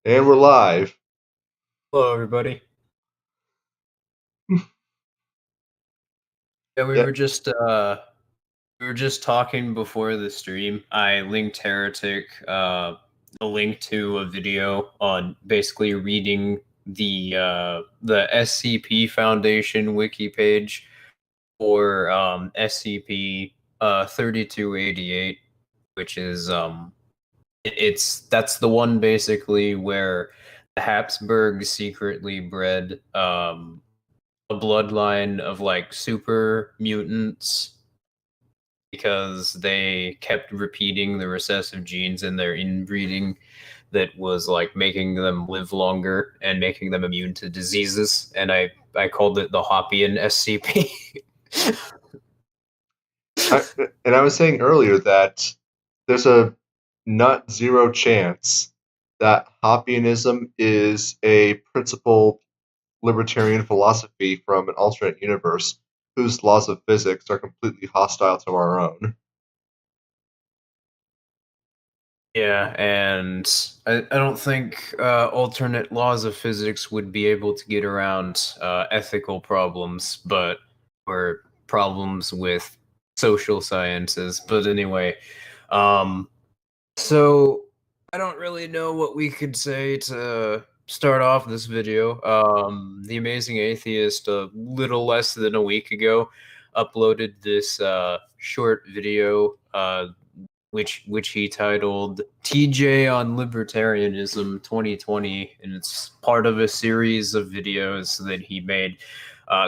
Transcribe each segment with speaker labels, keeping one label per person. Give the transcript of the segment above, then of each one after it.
Speaker 1: And we're live.
Speaker 2: Hello, everybody. Yeah,
Speaker 1: Yeah.
Speaker 2: we were just talking before the stream. I linked Heretic a link to a video on basically reading the SCP Foundation wiki page for SCP 3288, which is that's the one basically where the Habsburgs secretly bred a bloodline of like super mutants because they kept repeating the recessive genes in their inbreeding that was like making them live longer and making them immune to diseases. And I called it the Hoppian SCP.
Speaker 1: I, and I was saying earlier that there's a not zero chance that Hoppianism is a principled libertarian philosophy from an alternate universe whose laws of physics are completely hostile to our own.
Speaker 2: Yeah, and I don't think alternate laws of physics would be able to get around ethical problems, but or problems with social sciences. But anyway, um, so I don't really know what we could say to start off this video. The Amazing Atheist, a little less than a week ago, uploaded this short video which he titled TJ on Libertarianism 2020, and it's part of a series of videos that he made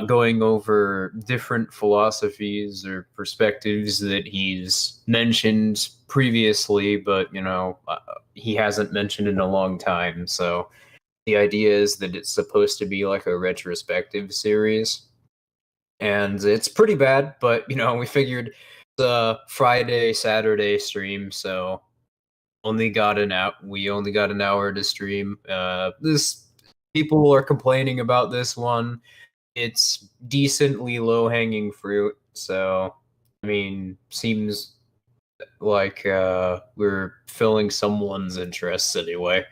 Speaker 2: going over different philosophies or perspectives that he's mentioned previously, but he hasn't mentioned in a long time. So the idea is that it's supposed to be like a retrospective series, and it's pretty bad, but we figured it's a Friday, Saturday stream, so we only got an hour to stream. This People are complaining about this one. It's decently low hanging fruit, so I mean, seems like we're filling someone's interests anyway.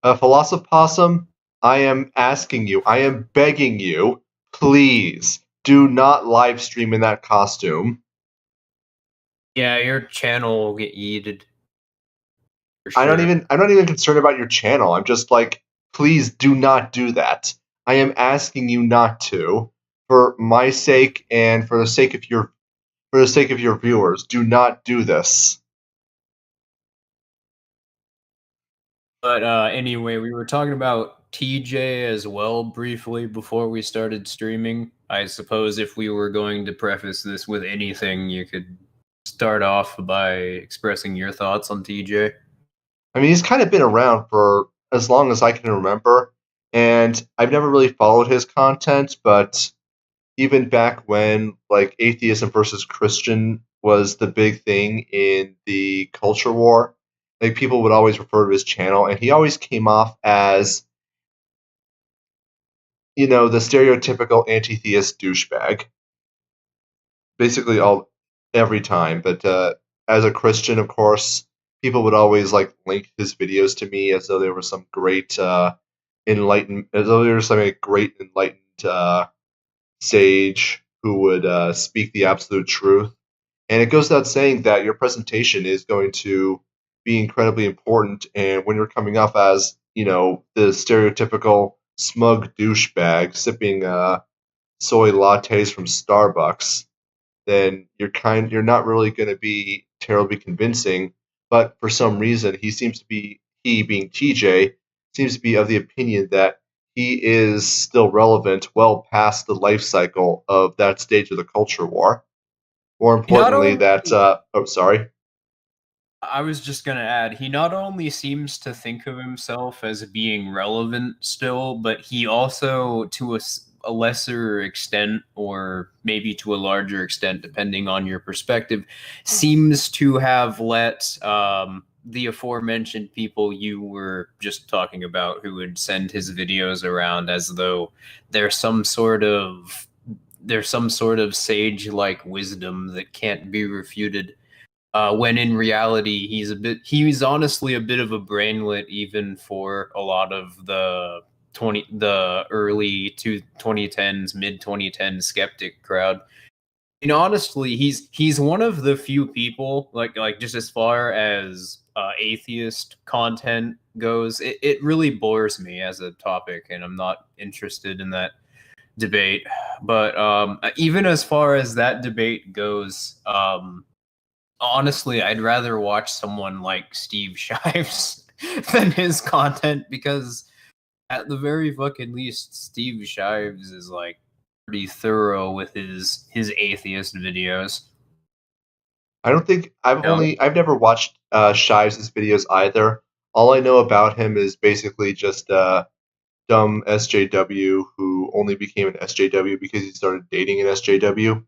Speaker 1: Philosophossum, I am asking you, I am begging you, please do not live stream in that costume.
Speaker 2: Yeah, your channel will get yeeted for
Speaker 1: I don't
Speaker 2: sure.
Speaker 1: even I'm not even concerned about your channel. I'm just like, please do not do that. I am asking you not to, for my sake and for the sake of your viewers. Do not do this.
Speaker 2: But anyway, we were talking about TJ as well briefly before we started streaming. I suppose if we were going to preface this with anything, you could start off by expressing your thoughts on TJ.
Speaker 1: I mean, he's kind of been around for as long as I can remember, and I've never really followed his content, but even back when like atheism versus Christian was the big thing in the culture war, like people would always refer to his channel, and he always came off as the stereotypical anti-theist douchebag, basically all every time. But as a Christian, of course, people would always like link his videos to me as though they were some great enlightened, as though they were some great enlightened sage who would speak the absolute truth. And it goes without saying that your presentation is going to be incredibly important. And when you're coming off as, the stereotypical smug douchebag sipping soy lattes from Starbucks, then you're not really going to be terribly convincing. But for some reason, he being TJ seems to be of the opinion that he is still relevant well past the life cycle of that stage of the culture war. More
Speaker 2: He not
Speaker 1: importantly,
Speaker 2: only
Speaker 1: that oh, sorry.
Speaker 2: I was just gonna add, he not only seems to think of himself as being relevant still, but he also, to a lesser extent, or maybe to a larger extent, depending on your perspective, seems to have let the aforementioned people you were just talking about, who would send his videos around as though there's some sort of there's some sort of sage-like wisdom that can't be refuted. when in reality he's honestly a bit of a brainlet even for a lot of the early 2010s, mid 2010s skeptic crowd. And honestly, he's one of the few people, like just as far as atheist content goes, it really bores me as a topic, and I'm not interested in that debate. But even as far as that debate goes, honestly, I'd rather watch someone like Steve Shives than his content, because at the very fucking least, Steve Shives is like pretty thorough with his atheist videos.
Speaker 1: I don't think
Speaker 2: No.
Speaker 1: I've never watched Shives' videos either. All I know about him is basically just dumb SJW who only became an SJW because he started dating an SJW.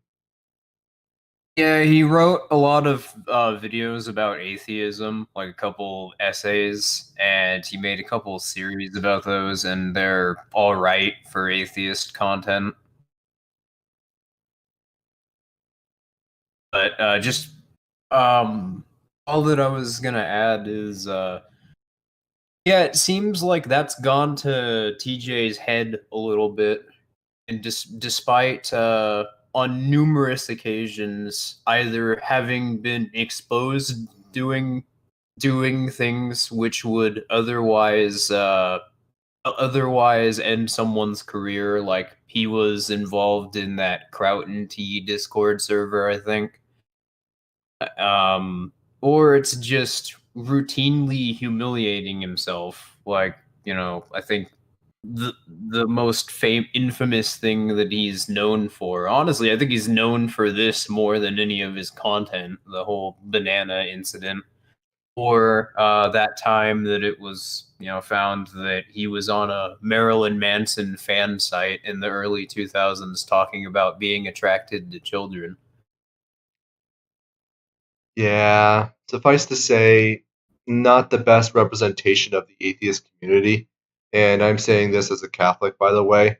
Speaker 2: Yeah, he wrote a lot of videos about atheism, like a couple essays, and he made a couple series about those, and they're all right for atheist content. But just all that I was gonna add is yeah, it seems like that's gone to TJ's head a little bit, and despite on numerous occasions either having been exposed doing things which would otherwise end someone's career, like he was involved in that Crowton T Discord server, I think. Or it's just routinely humiliating himself. Like, I think the most infamous thing that he's known for. Honestly, I think he's known for this more than any of his content. The whole banana incident, or that time that it was found that he was on a Marilyn Manson fan site in the early 2000s talking about being attracted to children.
Speaker 1: Yeah, suffice to say, not the best representation of the atheist community. And I'm saying this as a Catholic, by the way.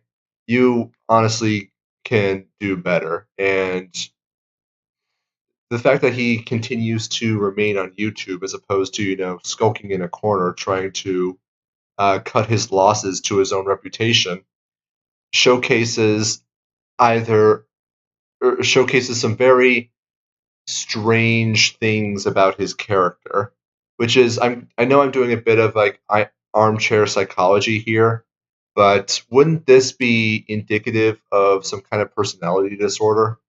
Speaker 1: You honestly can do better. And the fact that he continues to remain on YouTube as opposed to, skulking in a corner trying to cut his losses to his own reputation showcases either showcases some very strange things about his character, which is I know I'm doing a bit of like armchair psychology here, but wouldn't this be indicative of some kind of personality disorder?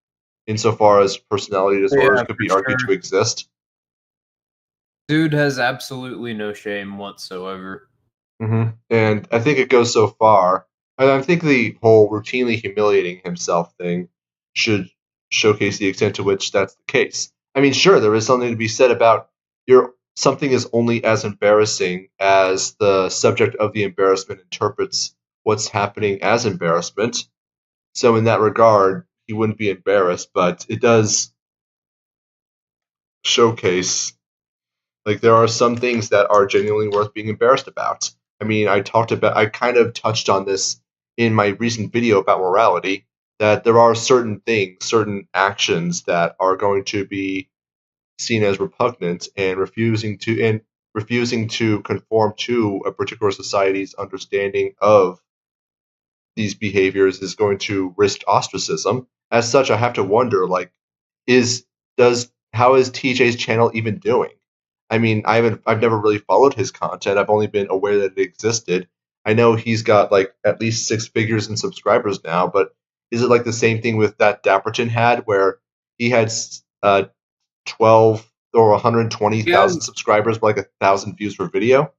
Speaker 1: Insofar as personality disorders
Speaker 2: Yeah,
Speaker 1: could
Speaker 2: for
Speaker 1: be argued
Speaker 2: sure.
Speaker 1: to exist.
Speaker 2: Dude has absolutely no shame whatsoever.
Speaker 1: And I think it goes so far. And I think the whole routinely humiliating himself thing should showcase the extent to which that's the case. I mean, sure, there is something to be said about your something is only as embarrassing as the subject of the embarrassment interprets what's happening as embarrassment. So in that regard, he wouldn't be embarrassed, but it does showcase like there are some things that are genuinely worth being embarrassed about. I mean, I kind of touched on this in my recent video about morality, that there are certain things, certain actions that are going to be seen as repugnant, and refusing to conform to a particular society's understanding of these behaviors is going to risk ostracism. As such, I have to wonder, like, is does how is TJ's channel even doing? I mean, I've never really followed his content. I've only been aware that it existed. I know he's got like at least six figures in subscribers now, but is it like the same thing with that Dapperton had, where he had 12 or
Speaker 2: Yeah,
Speaker 1: 120,000 subscribers, but like 1,000 views per video?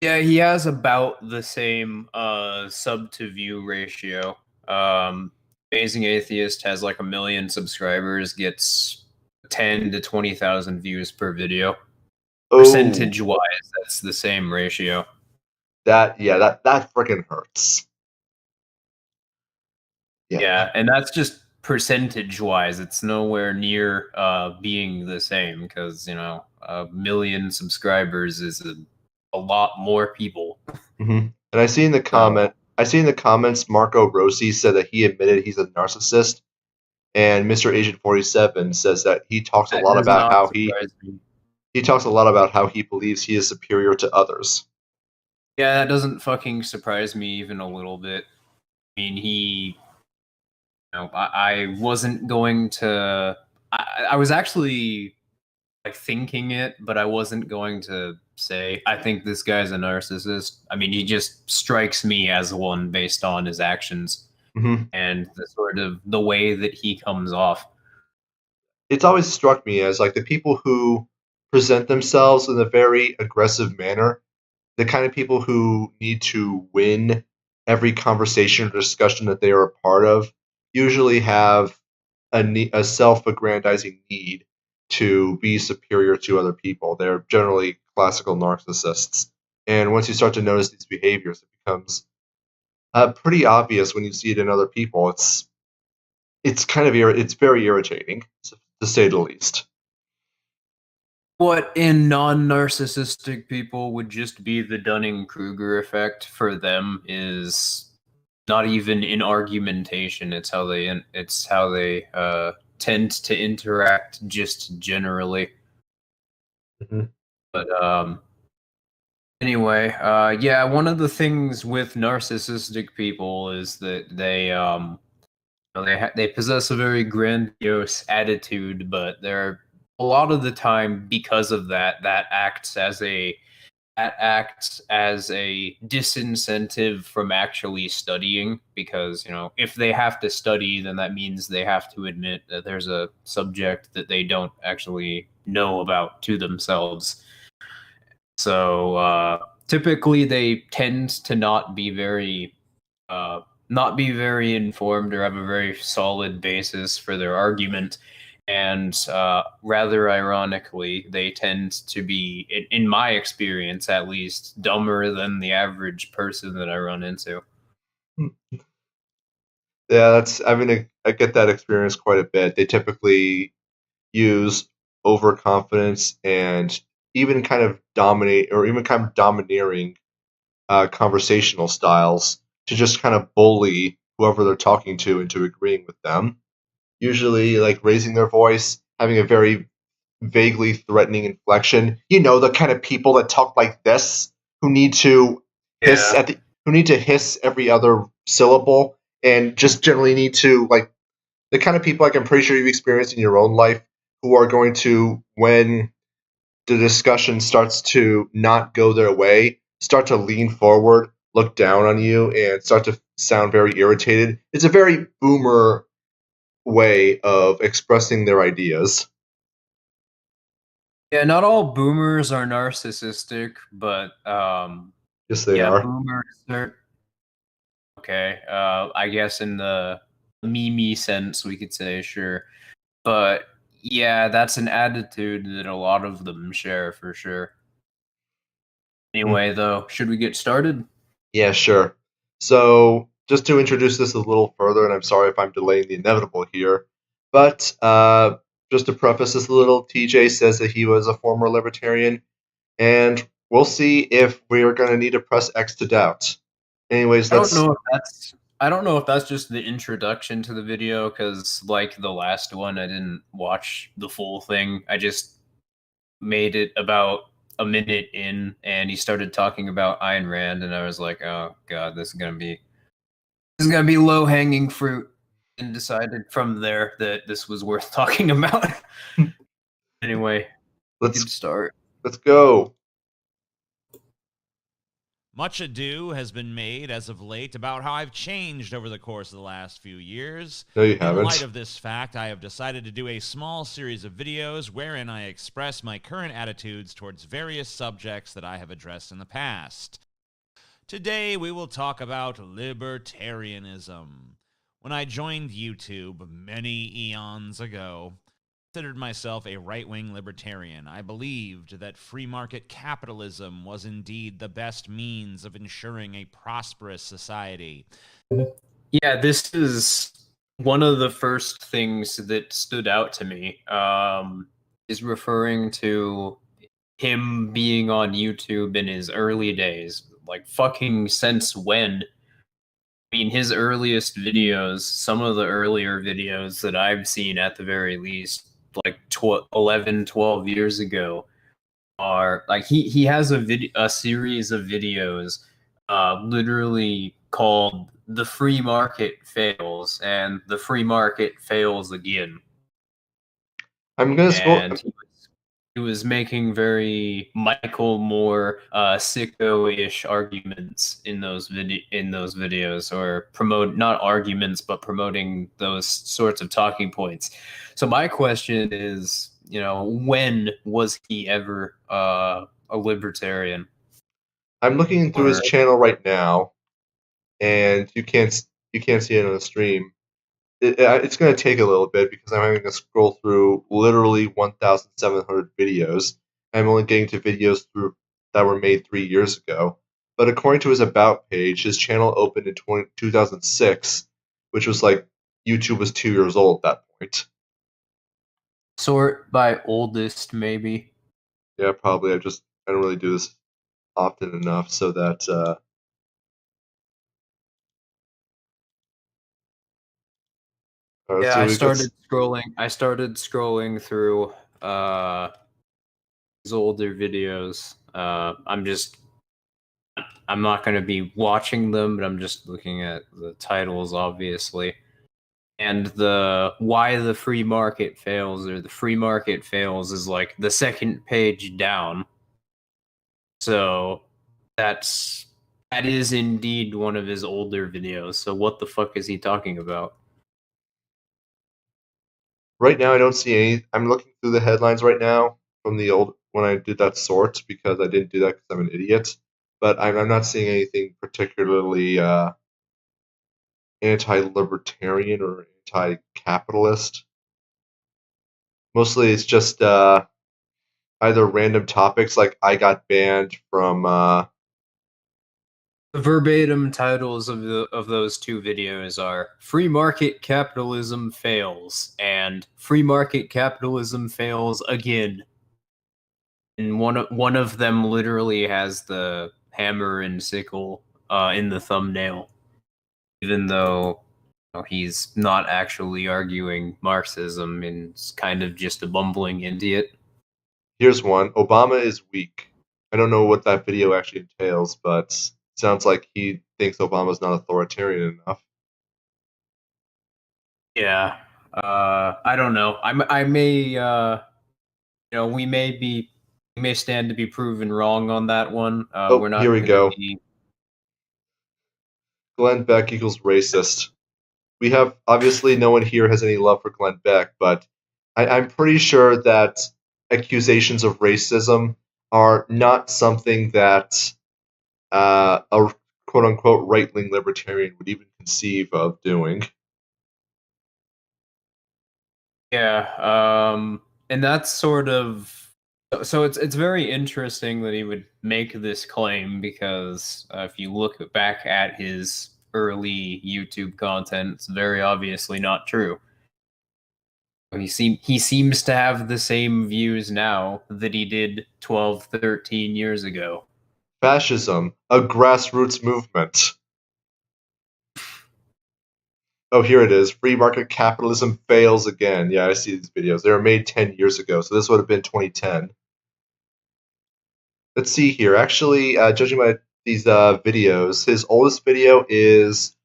Speaker 2: yeah, he has about the same sub to view ratio. Amazing Atheist has like 1 million subscribers, gets 10 to 20,000 views per video.
Speaker 1: Oh,
Speaker 2: Percentage wise, that's the same ratio.
Speaker 1: that freaking hurts. Yeah.
Speaker 2: Yeah, and that's just percentage wise. It's nowhere near being the same, because 1 million subscribers is a lot more people.
Speaker 1: And
Speaker 2: So
Speaker 1: I see in the comments Marco Rossi said that he admitted he's a narcissist. And Mr. Agent 47 says that he talks a
Speaker 2: That
Speaker 1: lot
Speaker 2: does
Speaker 1: about
Speaker 2: not
Speaker 1: how
Speaker 2: surprise me.
Speaker 1: he talks a lot about how he believes he is superior to others.
Speaker 2: Yeah, that doesn't fucking surprise me even a little bit. I mean, I wasn't going to. I was actually like thinking it, but I wasn't going to say I think this guy's a narcissist. I mean, he just strikes me as one based on his actions
Speaker 1: Hmm.
Speaker 2: and the sort of the way that he comes off.
Speaker 1: It's always struck me as like the people who present themselves in a very aggressive manner, the kind of people who need to win every conversation or discussion that they are a part of, usually have a self-aggrandizing need to be superior to other people. They're generally classical narcissists. And once you start to notice these behaviors, it becomes pretty obvious when you see it in other people. It's kind of it's very irritating, to say the least.
Speaker 2: What in non-narcissistic people would just be the Dunning-Kruger effect for them is not even in argumentation. It's how they tend to interact just generally.
Speaker 1: Hmm.
Speaker 2: But anyway, yeah, one of the things with narcissistic people is that they possess a very grandiose attitude, but they're a lot of the time because of that acts as a disincentive from actually studying, because if they have to study, then that means they have to admit that there's a subject that they don't actually know about to themselves. So typically they tend to not be very informed or have a very solid basis for their argument. And rather ironically, they tend to be, in my experience at least, dumber than the average person that I run into.
Speaker 1: Yeah, that's. I mean, I get that experience quite a bit. They typically use overconfidence and even kind of dominate or even kind of domineering conversational styles to just kind of bully whoever they're talking to into agreeing with them. Usually, like raising their voice, having a very vaguely threatening inflection. You know, the kind of people that talk like this, who need to hiss
Speaker 2: Yeah.
Speaker 1: at the who need to hiss every other syllable, and just generally need to like the kind of people like I'm pretty sure you've experienced in your own life, who are going to, when the discussion starts to not go their way, start to lean forward, look down on you, and start to sound very irritated. It's a very boomer way of expressing their ideas.
Speaker 2: Yeah, not all boomers are narcissistic, but
Speaker 1: Yes, they
Speaker 2: yeah,
Speaker 1: are.
Speaker 2: boomers are okay. I guess in the meme sense, we could say, sure. But yeah, that's an attitude that a lot of them share for sure.
Speaker 1: Mm.
Speaker 2: Anyway, though, should we get started?
Speaker 1: Yeah, sure. So, just to introduce this a little further, and I'm sorry if I'm delaying the inevitable here, but just to preface this a little, TJ says that he was a former libertarian, and we'll see if we are going to need to press X to doubt. Anyways,
Speaker 2: I don't
Speaker 1: let's.
Speaker 2: know if that's I don't know if that's just the introduction to the video, because like the last one, I didn't watch the full thing. I just made it about a minute in, and he started talking about Ayn Rand, and I was like, oh god, this is gonna be low hanging fruit, and decided from there that this was worth talking about. Anyway, we
Speaker 1: let's
Speaker 2: could start.
Speaker 1: let's go.
Speaker 3: Much ado has been made as of late about how I've changed over the course of the last few years.
Speaker 1: No, you
Speaker 3: In light
Speaker 1: haven't.
Speaker 3: of this fact, I have decided to do a small series of videos wherein I express my current attitudes towards various subjects that I have addressed in the past. Today, we will talk about libertarianism. When I joined YouTube many eons ago, considered myself a right-wing libertarian. I believed that free market capitalism was indeed the best means of ensuring a prosperous society.
Speaker 2: Yeah, this is one of the first things that stood out to me. Is referring to him being on YouTube in his early days. Like fucking since when? I mean, his earliest videos, some of the earlier videos that I've seen at the very least, like 11, 12 years ago, are like he has a series of videos literally called "The Free Market Fails" and "The Free Market Fails Again."
Speaker 1: I'm gonna scroll.
Speaker 2: And he was making very Michael Moore sicko-ish arguments in those videos, or not arguments, but promoting those sorts of talking points. So my question is, when was he ever a libertarian?
Speaker 1: I'm looking through his channel right now, and you can't see it on the stream. It's going to take a little bit because I'm having to scroll through literally 1,700 videos. I'm only getting to videos that were made 3 years ago. But according to his About page, his channel opened in 2006, which was like YouTube was 2 years old at that point.
Speaker 2: Sort by oldest, maybe.
Speaker 1: Yeah, probably. I don't really do this often enough so that
Speaker 2: Yeah,
Speaker 1: so
Speaker 2: I started scrolling through his older videos. I'm not going to be watching them, but I'm just looking at the titles, obviously. And the why the free market fails, or the free market fails, is like the second page down. So that is indeed one of his older videos. So what the fuck is he talking about?
Speaker 1: right now I don't see any. I'm looking through the headlines right now from the old when I did that sort because I didn't do that because I'm an idiot. But I'm not seeing anything particularly anti-libertarian or anti-capitalist. Mostly it's just either random topics like I got banned from.
Speaker 2: The verbatim titles of those two videos are "Free Market Capitalism Fails" and "Free Market Capitalism Fails Again." And one of them literally has the hammer and sickle in the thumbnail, even though he's not actually arguing Marxism and is kind of just a bumbling idiot.
Speaker 1: Here's one. Obama is weak. I don't know what that video actually entails, but sounds like he thinks Obama's not authoritarian enough.
Speaker 2: Yeah, I don't know. I may, we may stand to be proven wrong on that one. We're
Speaker 1: Here
Speaker 2: not
Speaker 1: we
Speaker 2: going to
Speaker 1: go.
Speaker 2: be.
Speaker 1: Glenn Beck equals racist. We have obviously no one here has any love for Glenn Beck, but I'm pretty sure that accusations of racism are not something that a quote unquote right wing libertarian would even conceive of doing.
Speaker 2: Yeah, and that's sort of so. It's very interesting that he would make this claim because if you look back at his early YouTube content, it's very obviously not true. He seems to have the same views now that he did 12, 13 years ago.
Speaker 1: Fascism, a grassroots movement. Oh, here it is. Free market capitalism fails again. Yeah, I see these videos. They were made 10 years ago, so this would have been 2010. Let's see here. Actually, judging by these videos, his oldest video is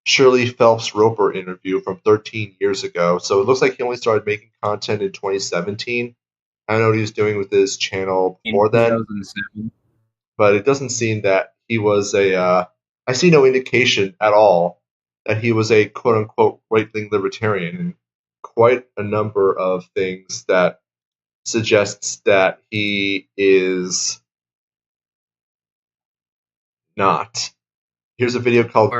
Speaker 1: Shirley Phelps Roper interview from 13 years ago. So it looks like he only started making content in 2017. I don't know what he was doing with his channel before then,
Speaker 2: 2007.
Speaker 1: but it doesn't seem that he was a. I see no indication at all that he was a quote unquote right wing libertarian, and quite a number of things that suggests that he is not. Here's a video called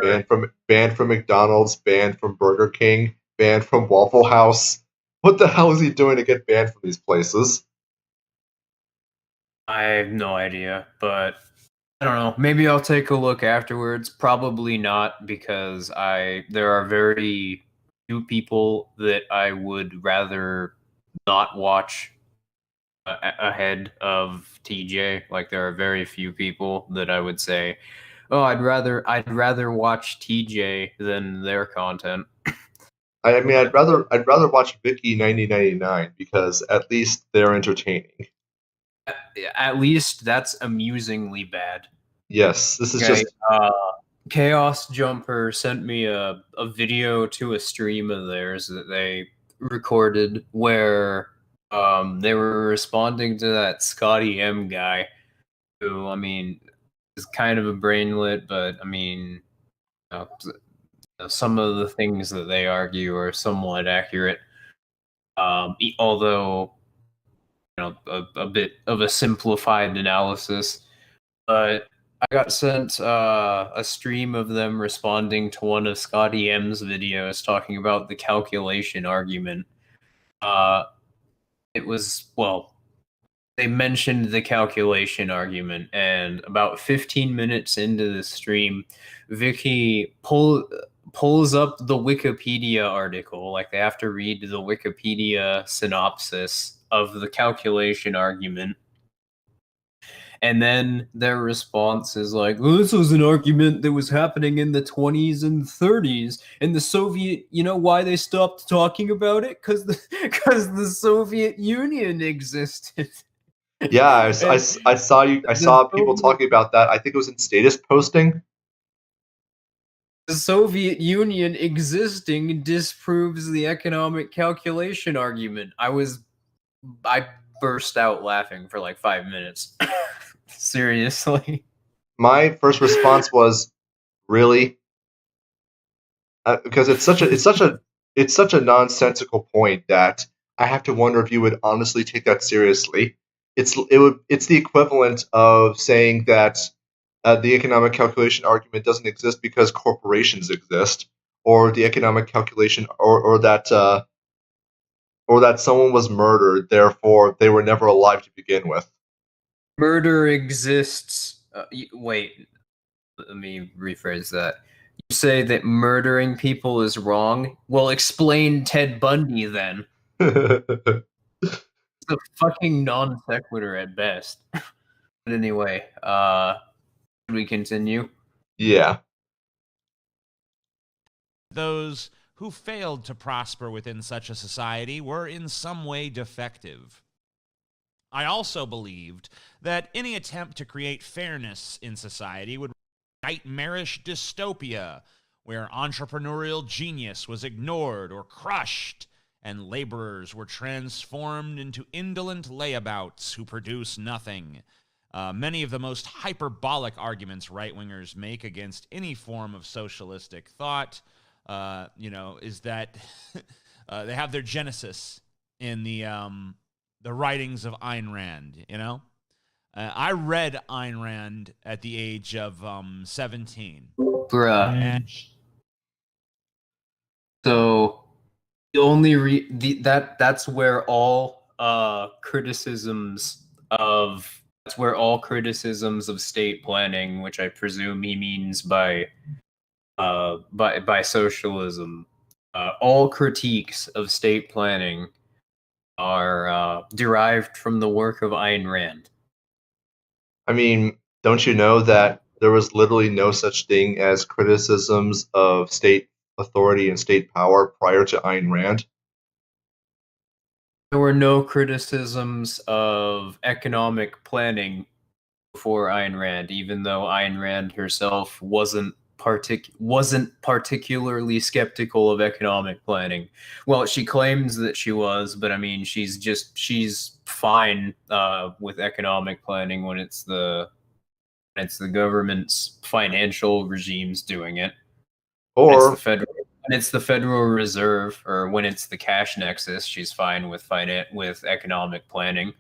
Speaker 1: banned from McDonald's, banned from Burger King, banned from Waffle House. What the hell is he doing to get banned from these places?
Speaker 2: I have no idea, but I don't know. Maybe I'll take a look afterwards. Probably not, because there are very few people that I would rather not watch ahead of TJ. Like, there are very few people that I would say, Oh, I'd rather watch TJ than their content.
Speaker 1: I mean, I'd rather watch Vicky 9099 because at least they're entertaining.
Speaker 2: At least that's amusingly bad.
Speaker 1: Yes, this is
Speaker 2: Okay.
Speaker 1: just
Speaker 2: Chaos Jumper sent me a video to a stream of theirs that they recorded where they were responding to that Scotty M guy who, I mean, is kind of a brainlet, but I mean, you know, some of the things that they argue are somewhat accurate. Although, you know, a bit of a simplified analysis. But I got sent a stream of them responding to one of Scotty M's videos talking about the calculation argument. Uh, it was, well, they mentioned the calculation argument, and about 15 minutes into the stream, Vicky pulls up the Wikipedia article. Like, they have to read the Wikipedia synopsis of the calculation argument. And then their response is like, well, this was an argument that was happening in the 20s and 30s. And the Soviet, you know why they stopped talking about it? Because the Soviet Union existed.
Speaker 1: yeah. I saw people talking about that. I think it was in status posting.
Speaker 2: The Soviet Union existing disproves the economic calculation argument. I burst out laughing for like 5 minutes. Seriously.
Speaker 1: My first response was, "Really?" Because it's such a nonsensical point that I have to wonder if you would honestly take that seriously. It's the equivalent of saying that the economic calculation argument doesn't exist because corporations exist, or the economic calculation, or that someone was murdered, therefore they were never alive to begin with.
Speaker 2: Murder exists. Wait, let me rephrase that. You say that murdering people is wrong? Well, explain Ted Bundy then. It's a fucking non sequitur at best. But anyway, should we continue?
Speaker 1: Yeah.
Speaker 3: Those who failed to prosper within such a society were in some way defective. I also believed that any attempt to create fairness in society would nightmarish dystopia, where entrepreneurial genius was ignored or crushed, and laborers were transformed into indolent layabouts who produce nothing. Many of the most hyperbolic arguments right-wingers make against any form of socialistic thought, is that they have their genesis in the writings of Ayn Rand, you know? I read Ayn Rand at the age of 17.
Speaker 2: Bruh. So the only that's where all criticisms of state planning, which I presume he means by socialism, all critiques of state planning are derived from the work of Ayn Rand.
Speaker 1: I mean, don't you know that there was literally no such thing as criticisms of state authority and state power prior to Ayn Rand?
Speaker 2: There were no criticisms of economic planning before Ayn Rand, even though Ayn Rand herself wasn't particularly skeptical of economic planning. Well, she claims that she was, but I mean, she's fine with economic planning when it's the government's financial regimes doing it.
Speaker 1: Or
Speaker 2: when it's the Federal Reserve, or when it's the cash nexus, she's fine with economic planning.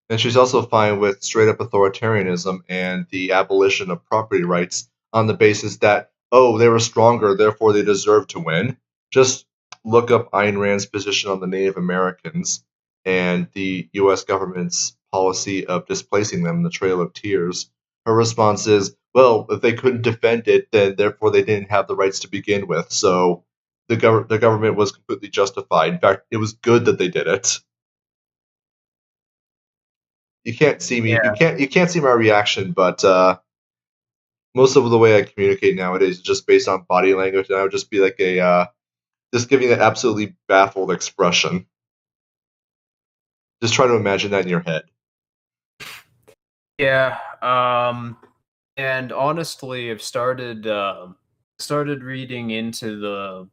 Speaker 1: and she's also fine with straight up authoritarianism and the abolition of property rights on the basis that, oh, they were stronger, therefore they deserve to win. Just look up Ayn Rand's position on the Native Americans and the U.S. government's policy of displacing them in the Trail of Tears. Her response is, well, if they couldn't defend it, then therefore they didn't have the rights to begin with. So the government was completely justified. In fact, it was good that they did it. You can't see me.
Speaker 2: Yeah.
Speaker 1: You can't see my reaction, but most of the way I communicate nowadays is just based on body language, and I would just be like just giving an absolutely baffled expression. Just try to imagine that in your head.
Speaker 2: Yeah. And honestly, I've started reading into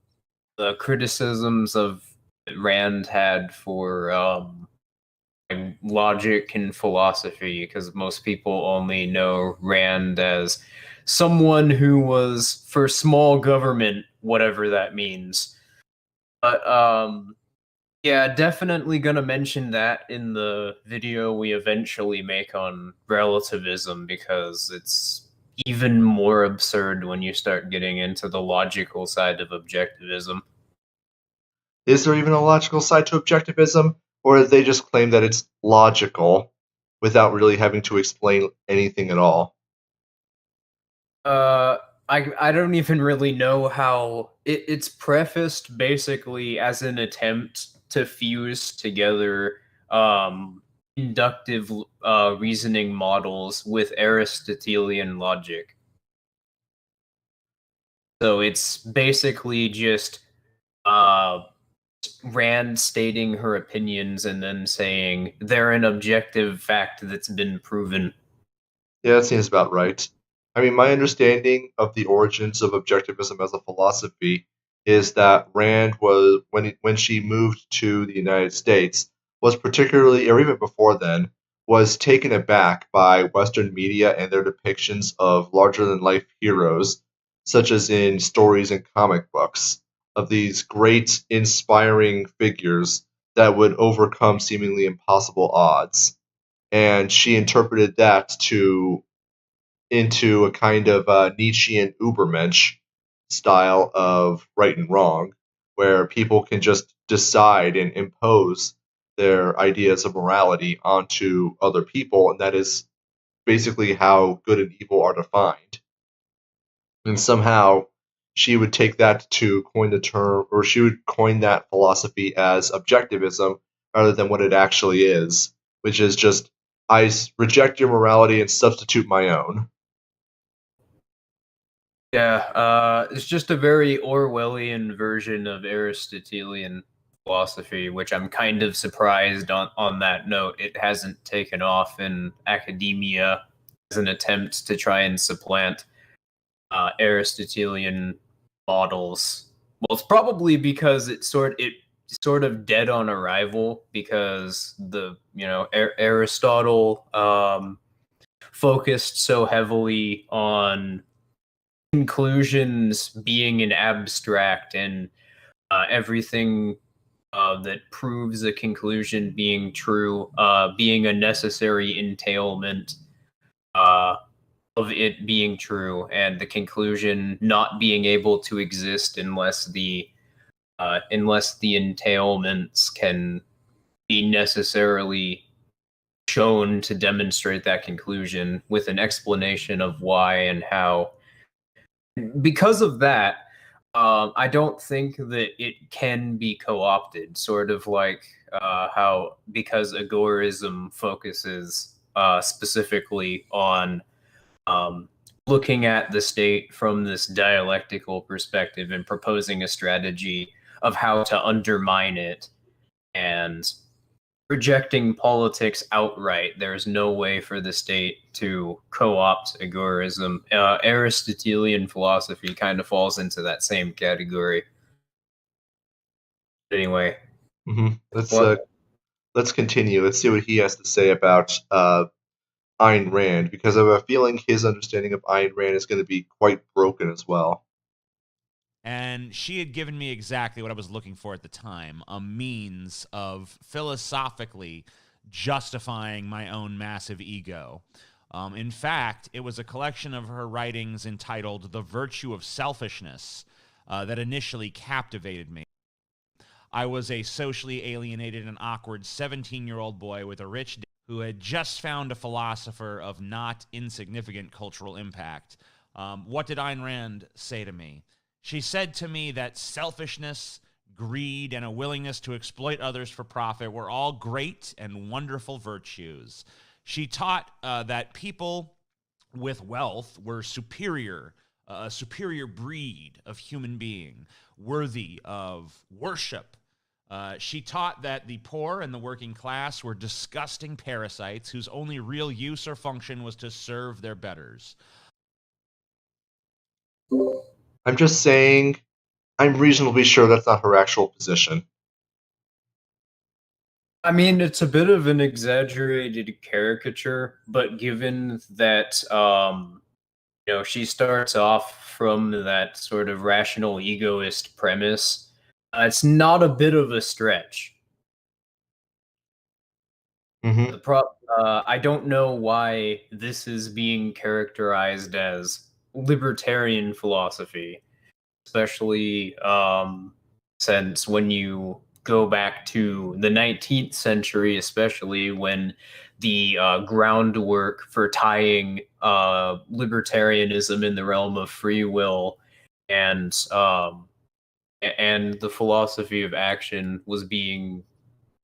Speaker 2: the criticisms of Rand had for like logic and philosophy, because most people only know Rand as someone who was for small government, whatever that means. But yeah, definitely gonna mention that in the video we eventually make on relativism, because it's even more absurd when you start getting into the logical side of objectivism.
Speaker 1: Is there even a logical side to objectivism, or do they just claim that it's logical without really having to explain anything at all?
Speaker 2: Uh, I don't even really know how it's prefaced basically as an attempt to fuse together inductive reasoning models with Aristotelian logic. So it's basically just uh, Rand stating her opinions and then saying they're an objective fact that's been proven.
Speaker 1: Yeah, that seems about right. I mean, my understanding of the origins of objectivism as a philosophy is that Rand was when she moved to the United States was particularly, or even before then, was taken aback by Western media and their depictions of larger than life heroes, such as in stories and comic books, of these great, inspiring figures that would overcome seemingly impossible odds. And she interpreted that to into a kind of Nietzschean Ubermensch style of right and wrong, where people can just decide and impose their ideas of morality onto other people, and that is basically how good and evil are defined. And somehow she would take that to coin the term, or she would coin that philosophy as objectivism rather than what it actually is, which is just reject your morality and substitute my own.
Speaker 2: Yeah, it's just a very Orwellian version of Aristotelian philosophy, which I'm kind of surprised on that note. It hasn't taken off in academia as an attempt to try and supplant Aristotelian models. Well, it's probably because it's sort of dead on arrival, because the Aristotle focused so heavily on conclusions being an abstract, and everything that proves a conclusion being true being a necessary entailment uh, of it being true, and the conclusion not being able to exist unless the entailments can be necessarily shown to demonstrate that conclusion with an explanation of why and how. Because of that, I don't think that it can be co-opted. Sort of like how, because agorism focuses specifically on looking at the state from this dialectical perspective and proposing a strategy of how to undermine it, and rejecting politics outright. There's no way for the state to co-opt agorism. Aristotelian philosophy kind of falls into that same category. Anyway,
Speaker 1: Let's
Speaker 2: what?
Speaker 1: let's continue. Let's see what he has to say about Ayn Rand, because I have a feeling his understanding of Ayn Rand is going to be quite broken as well.
Speaker 3: And she had given me exactly what I was looking for at the time, a means of philosophically justifying my own massive ego. In fact, it was a collection of her writings entitled The Virtue of Selfishness that initially captivated me. I was a socially alienated and awkward 17-year-old boy with a rich dad who had just found a philosopher of not insignificant cultural impact. What did Ayn Rand say to me? She said to me that selfishness, greed, and a willingness to exploit others for profit were all great and wonderful virtues. She taught that people with wealth were superior, a superior breed of human being, worthy of worship. She taught that the poor and the working class were disgusting parasites whose only real use or function was to serve their betters.
Speaker 1: I'm just saying, I'm reasonably sure that's not her actual position.
Speaker 2: I mean, it's a bit of an exaggerated caricature, but given that, she starts off from that sort of rational egoist premise, it's not a bit of a stretch.
Speaker 1: Mm-hmm.
Speaker 2: I don't know why this is being characterized as libertarian philosophy, especially since when you go back to the 19th century, especially when the groundwork for tying libertarianism in the realm of free will and the philosophy of action was being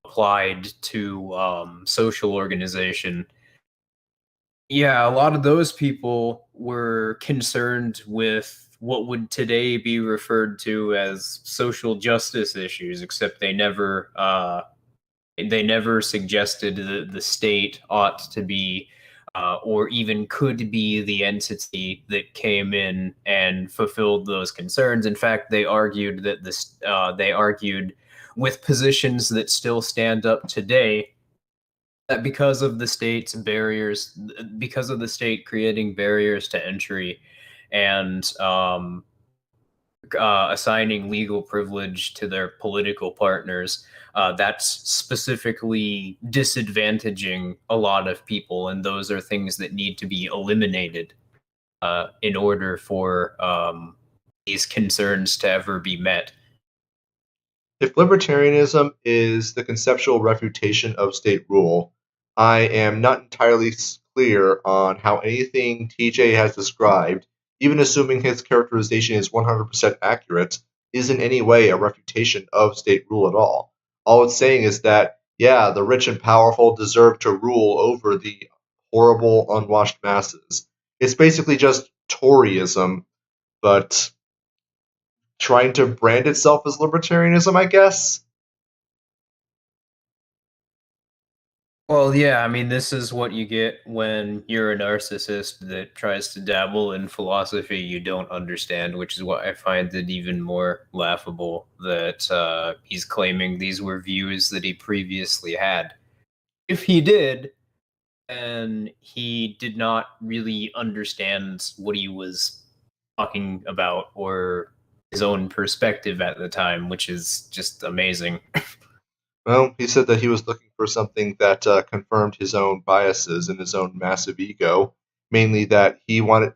Speaker 2: applied to social organization. Yeah, a lot of those people were concerned with what would today be referred to as social justice issues, except they never suggested that the state ought to be or even could be the entity that came in and fulfilled those concerns. In fact, they argued that they argued with positions that still stand up today that because of the state's barriers, because of the state creating barriers to entry and assigning legal privilege to their political partners, that's specifically disadvantaging a lot of people, and those are things that need to be eliminated in order for these concerns to ever be met.
Speaker 1: If libertarianism is the conceptual refutation of state rule, I am not entirely clear on how anything TJ has described, even assuming his characterization is 100% accurate, is in any way a refutation of state rule at all. All it's saying is that, yeah, the rich and powerful deserve to rule over the horrible, unwashed masses. It's basically just Toryism, but trying to brand itself as libertarianism, I guess.
Speaker 2: Well, yeah, I mean, this is what you get when you're a narcissist that tries to dabble in philosophy you don't understand, which is why I find it even more laughable that he's claiming these were views that he previously had. If he did, then he did not really understand what he was talking about or his own perspective at the time, which is just amazing.
Speaker 1: Well, he said that he was looking for something that confirmed his own biases and his own massive ego, mainly that he wanted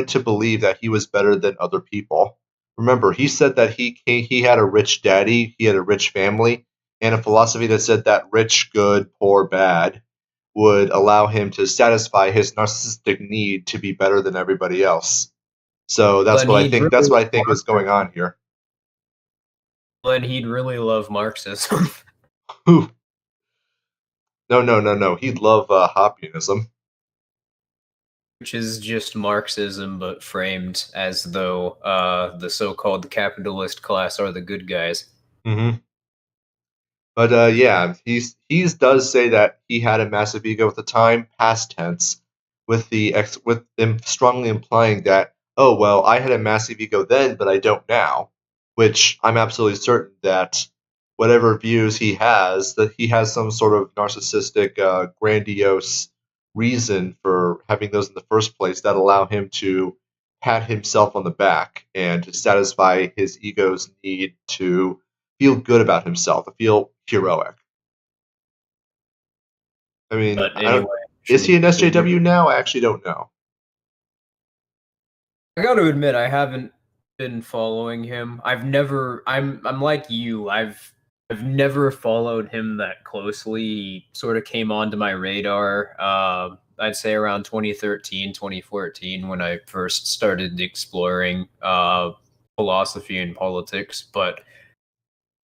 Speaker 1: to believe that he was better than other people. Remember, he said that he had a rich daddy, he had a rich family, and a philosophy that said that rich, good, poor, bad would allow him to satisfy his narcissistic need to be better than everybody else. So that's
Speaker 2: Then
Speaker 1: what I
Speaker 2: he'd
Speaker 1: think. That's
Speaker 2: really
Speaker 1: what I think was going on here.
Speaker 2: then he'd really love Marxism.
Speaker 1: No, no, no, no. He'd love Hobbesianism.
Speaker 2: Which is just Marxism, but framed as though the so-called capitalist class are the good guys.
Speaker 1: Mm-hmm. But yeah, he does say that he had a massive ego at the time, past tense, with him strongly implying that, oh well, I had a massive ego then, but I don't now. Which I'm absolutely certain that whatever views he has, that he has some sort of narcissistic, grandiose reason for having those in the first place that allow him to pat himself on the back and to satisfy his ego's need to feel good about himself, to feel heroic. I mean,
Speaker 2: But anyway,
Speaker 1: is he an SJW now? I actually don't know.
Speaker 2: I got to admit, I haven't been following him. I'm like you. I've never followed him that closely. He sort of came onto my radar. I'd say around 2013, 2014, when I first started exploring philosophy and politics. But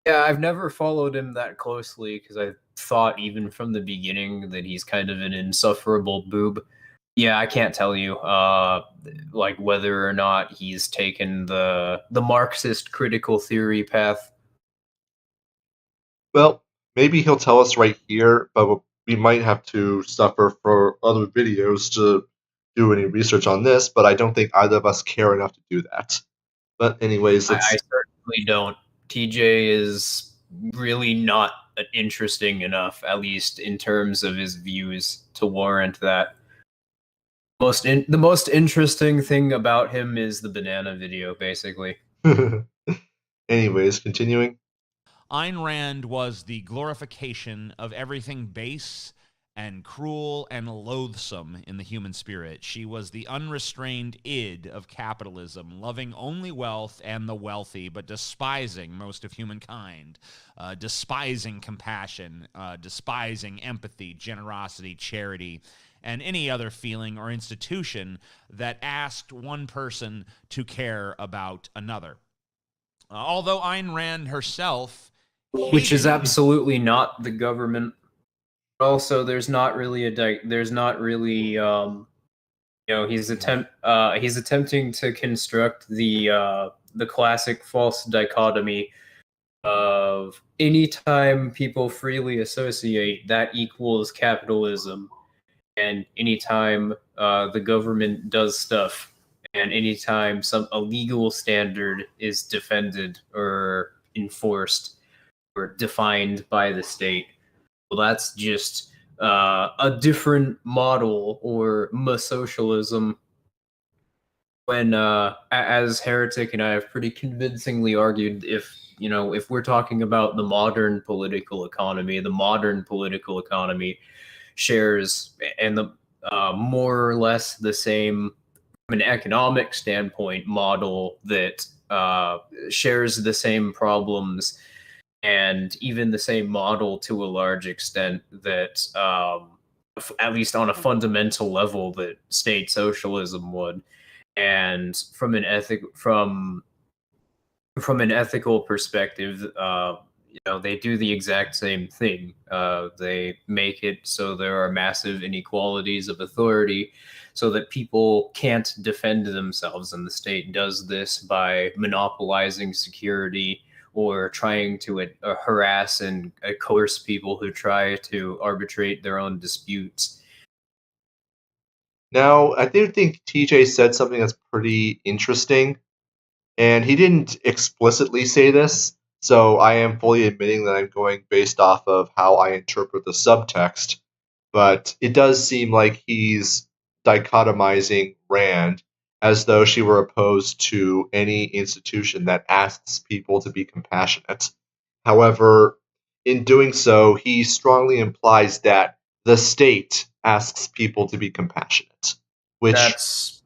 Speaker 2: yeah, I've never followed him that closely because I thought even from the beginning that he's kind of an insufferable boob. Yeah, I can't tell you, like whether or not he's taken the Marxist critical theory path.
Speaker 1: Well, maybe he'll tell us right here, but we might have to suffer for other videos to do any research on this, but I don't think either of us care enough to do that. But anyways,
Speaker 2: I
Speaker 1: let's
Speaker 2: certainly don't. TJ is really not interesting enough, at least in terms of his views, to warrant that. The most interesting thing about him is the banana video, basically.
Speaker 1: anyways, continuing.
Speaker 3: Ayn Rand was the glorification of everything base and cruel and loathsome in the human spirit. She was the unrestrained id of capitalism, loving only wealth and the wealthy, but despising most of humankind, despising compassion, despising empathy, generosity, charity, and any other feeling or institution that asked one person to care about another. Although Ayn Rand herself
Speaker 2: Which is
Speaker 3: hated
Speaker 2: absolutely not the government. Also, there's not really he's attempting to construct the classic false dichotomy of anytime people freely associate, that equals capitalism, and anytime the government does stuff, and anytime a legal standard is defended or enforced or defined by the state, well, that's just a different model or socialism. When as Heretic and I have pretty convincingly argued, if we're talking about the modern political economy, shares and the more or less the same from an economic standpoint model that shares the same problems and even the same model to a large extent that at least on a fundamental level that state socialism would. And from an ethical perspective, they do the exact same thing. They make it so there are massive inequalities of authority so that people can't defend themselves, and the state does this by monopolizing security or trying to harass and coerce people who try to arbitrate their own disputes.
Speaker 1: Now, I do think TJ said something that's pretty interesting, and he didn't explicitly say this, so I am fully admitting that I'm going based off of how I interpret the subtext, but it does seem like he's dichotomizing Rand as though she were opposed to any institution that asks people to be compassionate. However, in doing so, he strongly implies that the state asks people to be compassionate, which
Speaker 2: That's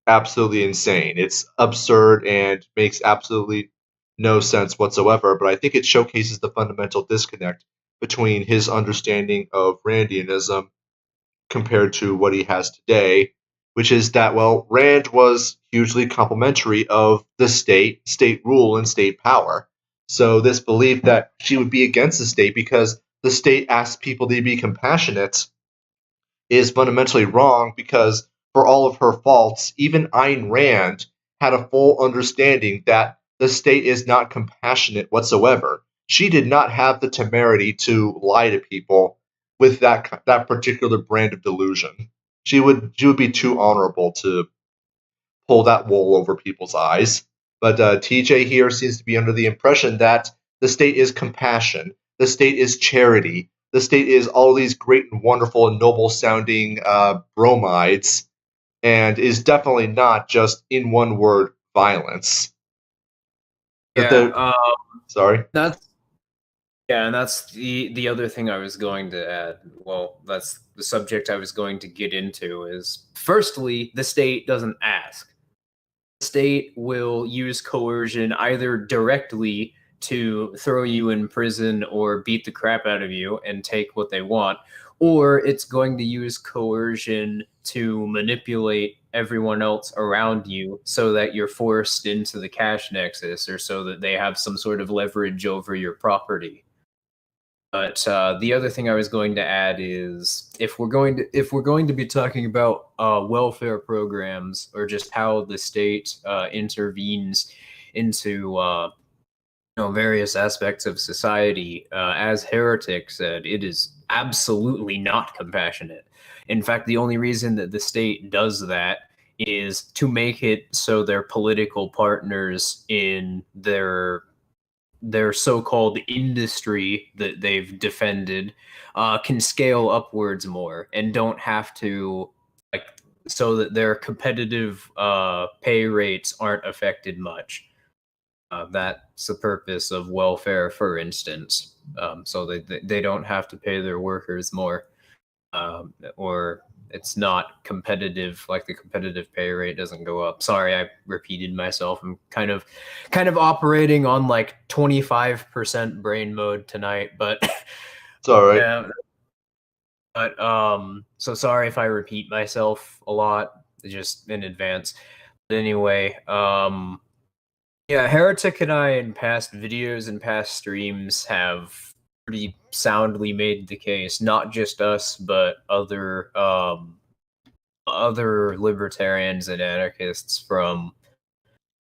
Speaker 1: absolutely insane. It's absurd and makes absolutely no sense whatsoever, but I think it showcases the fundamental disconnect between his understanding of Randianism compared to what he has today, which is that, well, Rand was hugely complimentary of the state rule, and state power. So this belief that she would be against the state because the state asks people to be compassionate is fundamentally wrong, because for all of her faults, even Ayn Rand had a full understanding that the state is not compassionate whatsoever. She did not have the temerity to lie to people with that particular brand of delusion. She would be too honorable to pull that wool over people's eyes. But TJ here seems to be under the impression that the state is compassion, the state is charity, the state is all these great and wonderful and noble sounding bromides, and is definitely not just, in one word, violence.
Speaker 2: yeah.
Speaker 1: Sorry.
Speaker 2: And that's the other thing I was going to add. Well, that's the subject I was going to get into is, firstly, the state doesn't ask. The state will use coercion either directly to throw you in prison or beat the crap out of you and take what they want, or it's going to use coercion to manipulate everyone else around you so that you're forced into the cash nexus, or so that they have some sort of leverage over your property. But the other thing I was going to add is if we're going to be talking about welfare programs or just how the state intervenes into various aspects of society, as Heretic said, it is absolutely not compassionate. In fact, the only reason that the state does that is to make it so their political partners in their so-called industry that they've defended can scale upwards more and don't have to, like, so that their competitive pay rates aren't affected much. That's the purpose of welfare, for instance, so they don't have to pay their workers more, or it's not competitive, like the competitive pay rate doesn't go up. Sorry, I repeated myself. I'm kind of operating on like 25% brain mode tonight, but
Speaker 1: It's all right.
Speaker 2: yeah. But so sorry if I repeat myself a lot, just in advance. But anyway, yeah, Heretic and I in past videos and past streams have pretty soundly made the case, not just us, but other libertarians and anarchists from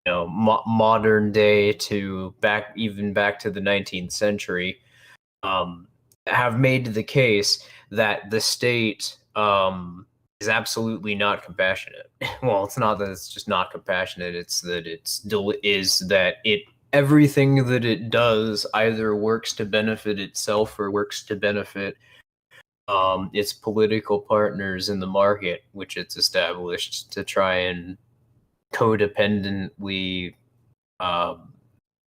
Speaker 2: modern day to back to the 19th century, have made the case that the state is absolutely not compassionate. Well, it's not that it's just not compassionate, it's that everything that it does either works to benefit itself or works to benefit its political partners in the market, which it's established to try and codependently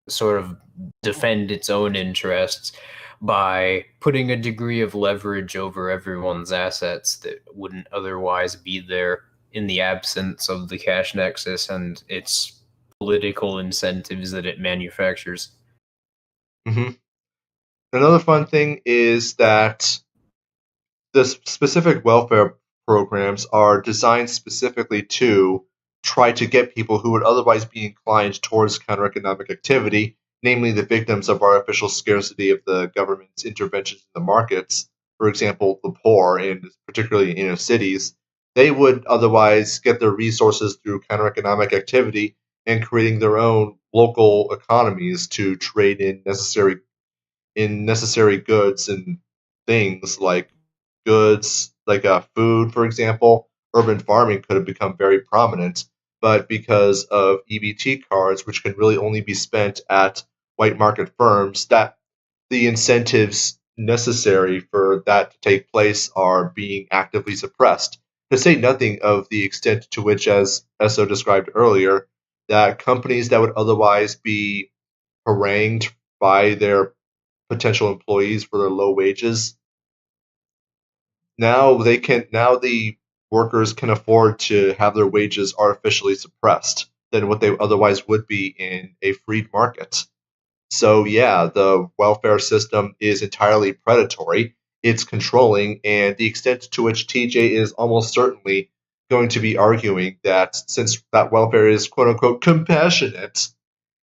Speaker 2: sort of defend its own interests by putting a degree of leverage over everyone's assets that wouldn't otherwise be there in the absence of the cash nexus and its political incentives that it manufactures.
Speaker 1: Mm-hmm. Another fun thing is that the specific welfare programs are designed specifically to try to get people who would otherwise be inclined towards counter-economic activity, namely the victims of artificial scarcity of the government's interventions in the markets, for example, the poor, and particularly in inner cities. They would otherwise get their resources through counter-economic activity and creating their own local economies to trade in necessary goods and things like food, for example. Urban farming could have become very prominent, but because of EBT cards, which can really only be spent at white market firms, that the incentives necessary for that to take place are being actively suppressed. To say nothing of the extent to which, as Esso described earlier, that companies that would otherwise be harangued by their potential employees for their low wages, now the workers can afford to have their wages artificially suppressed than what they otherwise would be in a freed market. So yeah, the welfare system is entirely predatory, it's controlling, and the extent to which TJ is almost certainly going to be arguing that since that welfare is quote unquote compassionate,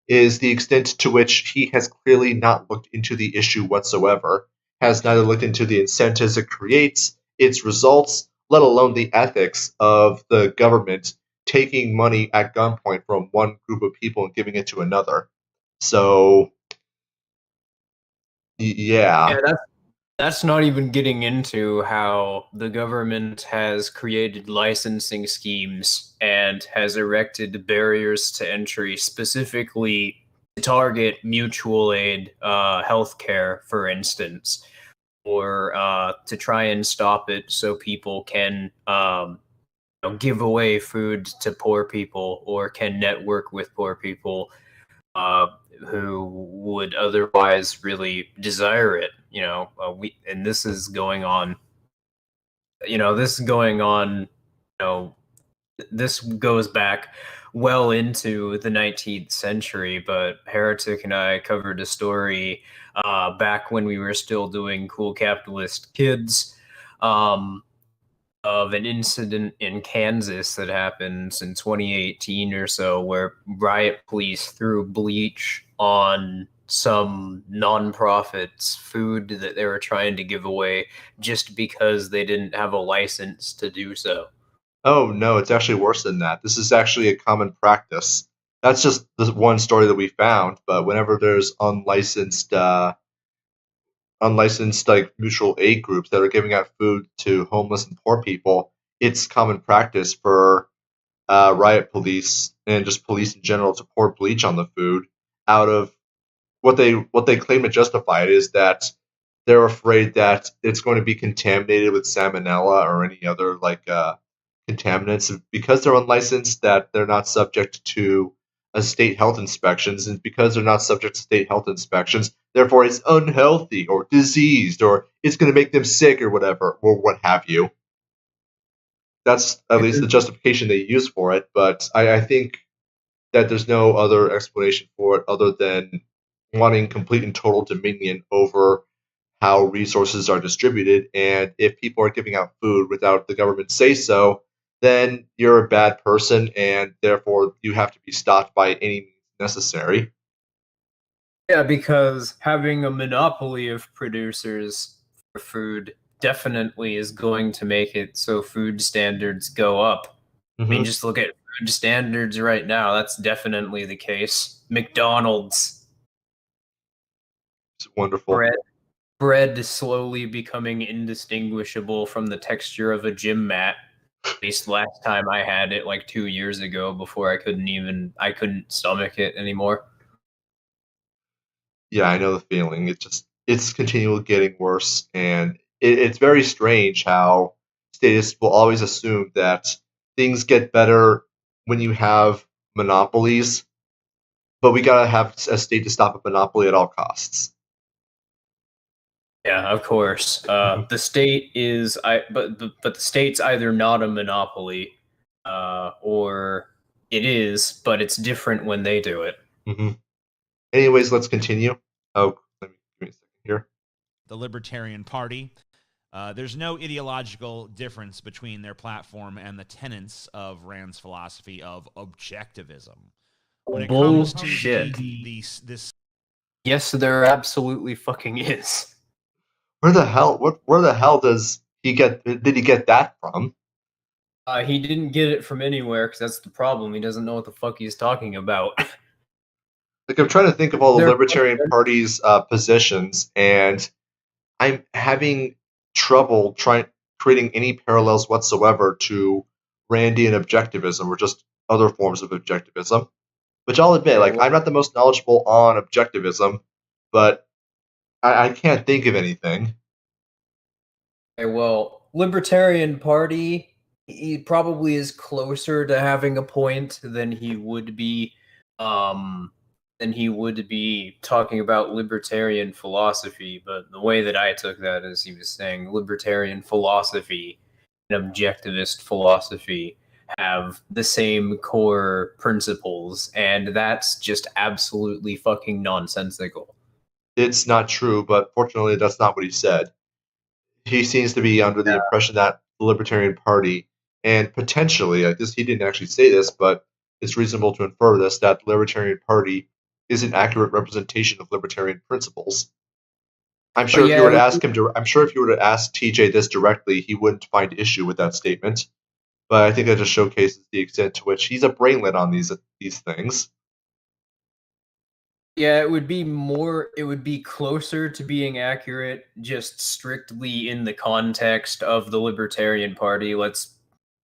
Speaker 1: is the extent to which he has clearly not looked into the issue whatsoever, has neither looked into the incentives it creates, its results, let alone the ethics of the government taking money at gunpoint from one group of people and giving it to another. So, yeah.
Speaker 2: That's not even getting into how the government has created licensing schemes and has erected barriers to entry specifically to target mutual aid healthcare, for instance, or to try and stop it so people can give away food to poor people or can network with poor people who would otherwise really desire it. And this is going on. This goes back well into the 19th century. But Heretic and I covered a story back when we were still doing Cool Capitalist Kids. Of an incident in Kansas that happened in 2018 or so, where riot police threw bleach on some nonprofits food that they were trying to give away just because they didn't have a license to do so.
Speaker 1: Oh no, it's actually worse than that. This is actually a common practice. That's just the one story that we found. But whenever there's unlicensed like mutual aid groups that are giving out food to homeless and poor people, it's common practice for riot police and just police in general to pour bleach on the food out of what they claim to justify it is that they're afraid that it's going to be contaminated with salmonella or any other contaminants because they're unlicensed, that they're not subject to a state health inspections, and because they're not subject to state health inspections, therefore it's unhealthy or diseased or it's going to make them sick or whatever or what have you. That's at least the justification they use for it, but I think that there's no other explanation for it other than wanting complete and total dominion over how resources are distributed. And if people are giving out food without the government say so, then you're a bad person, and therefore you have to be stopped by any means necessary.
Speaker 2: Yeah, because having a monopoly of producers for food definitely is going to make it so food standards go up. I mean, just look at food standards right now. That's definitely the case. McDonald's.
Speaker 1: It's wonderful.
Speaker 2: Bread slowly becoming indistinguishable from the texture of a gym mat. At least last time I had it like 2 years ago before I couldn't stomach it anymore.
Speaker 1: Yeah, I know the feeling. It's continually getting worse, and it's very strange how statists will always assume that things get better when you have monopolies, but we gotta have a state to stop a monopoly at all costs.
Speaker 2: Yeah, of course. The state is, but the state's either not a monopoly, or it is, but it's different when they do it.
Speaker 1: Anyways, let's continue. Oh, give me a second here.
Speaker 3: The Libertarian Party. There's no ideological difference between their platform and the tenets of Rand's philosophy of objectivism. When it comes to this,
Speaker 2: yes, there absolutely fucking is.
Speaker 1: Where the hell does he get? Did he get that from?
Speaker 2: He didn't get it from anywhere, because that's the problem. He doesn't know what the fuck he's talking about.
Speaker 1: Like, I'm trying to think of all the Libertarian Party's positions, and I'm having trouble creating any parallels whatsoever to Randian objectivism or just other forms of objectivism. Which I'll admit, I'm not the most knowledgeable on objectivism, but I can't think of anything.
Speaker 2: Okay, well, Libertarian Party, he probably is closer to having a point than he would be talking about libertarian philosophy. But the way that I took that is he was saying libertarian philosophy and objectivist philosophy have the same core principles, and that's just absolutely fucking nonsensical.
Speaker 1: It's not true, but fortunately that's not what he said. He seems to be under the impression that the Libertarian Party, and potentially, he didn't actually say this, but it's reasonable to infer this, that the Libertarian Party is an accurate representation of libertarian principles. I'm sure if you were to ask TJ this directly, he wouldn't find issue with that statement. But I think that just showcases the extent to which he's a brainlet on these things.
Speaker 2: Yeah, it would be closer to being accurate just strictly in the context of the Libertarian Party. Let's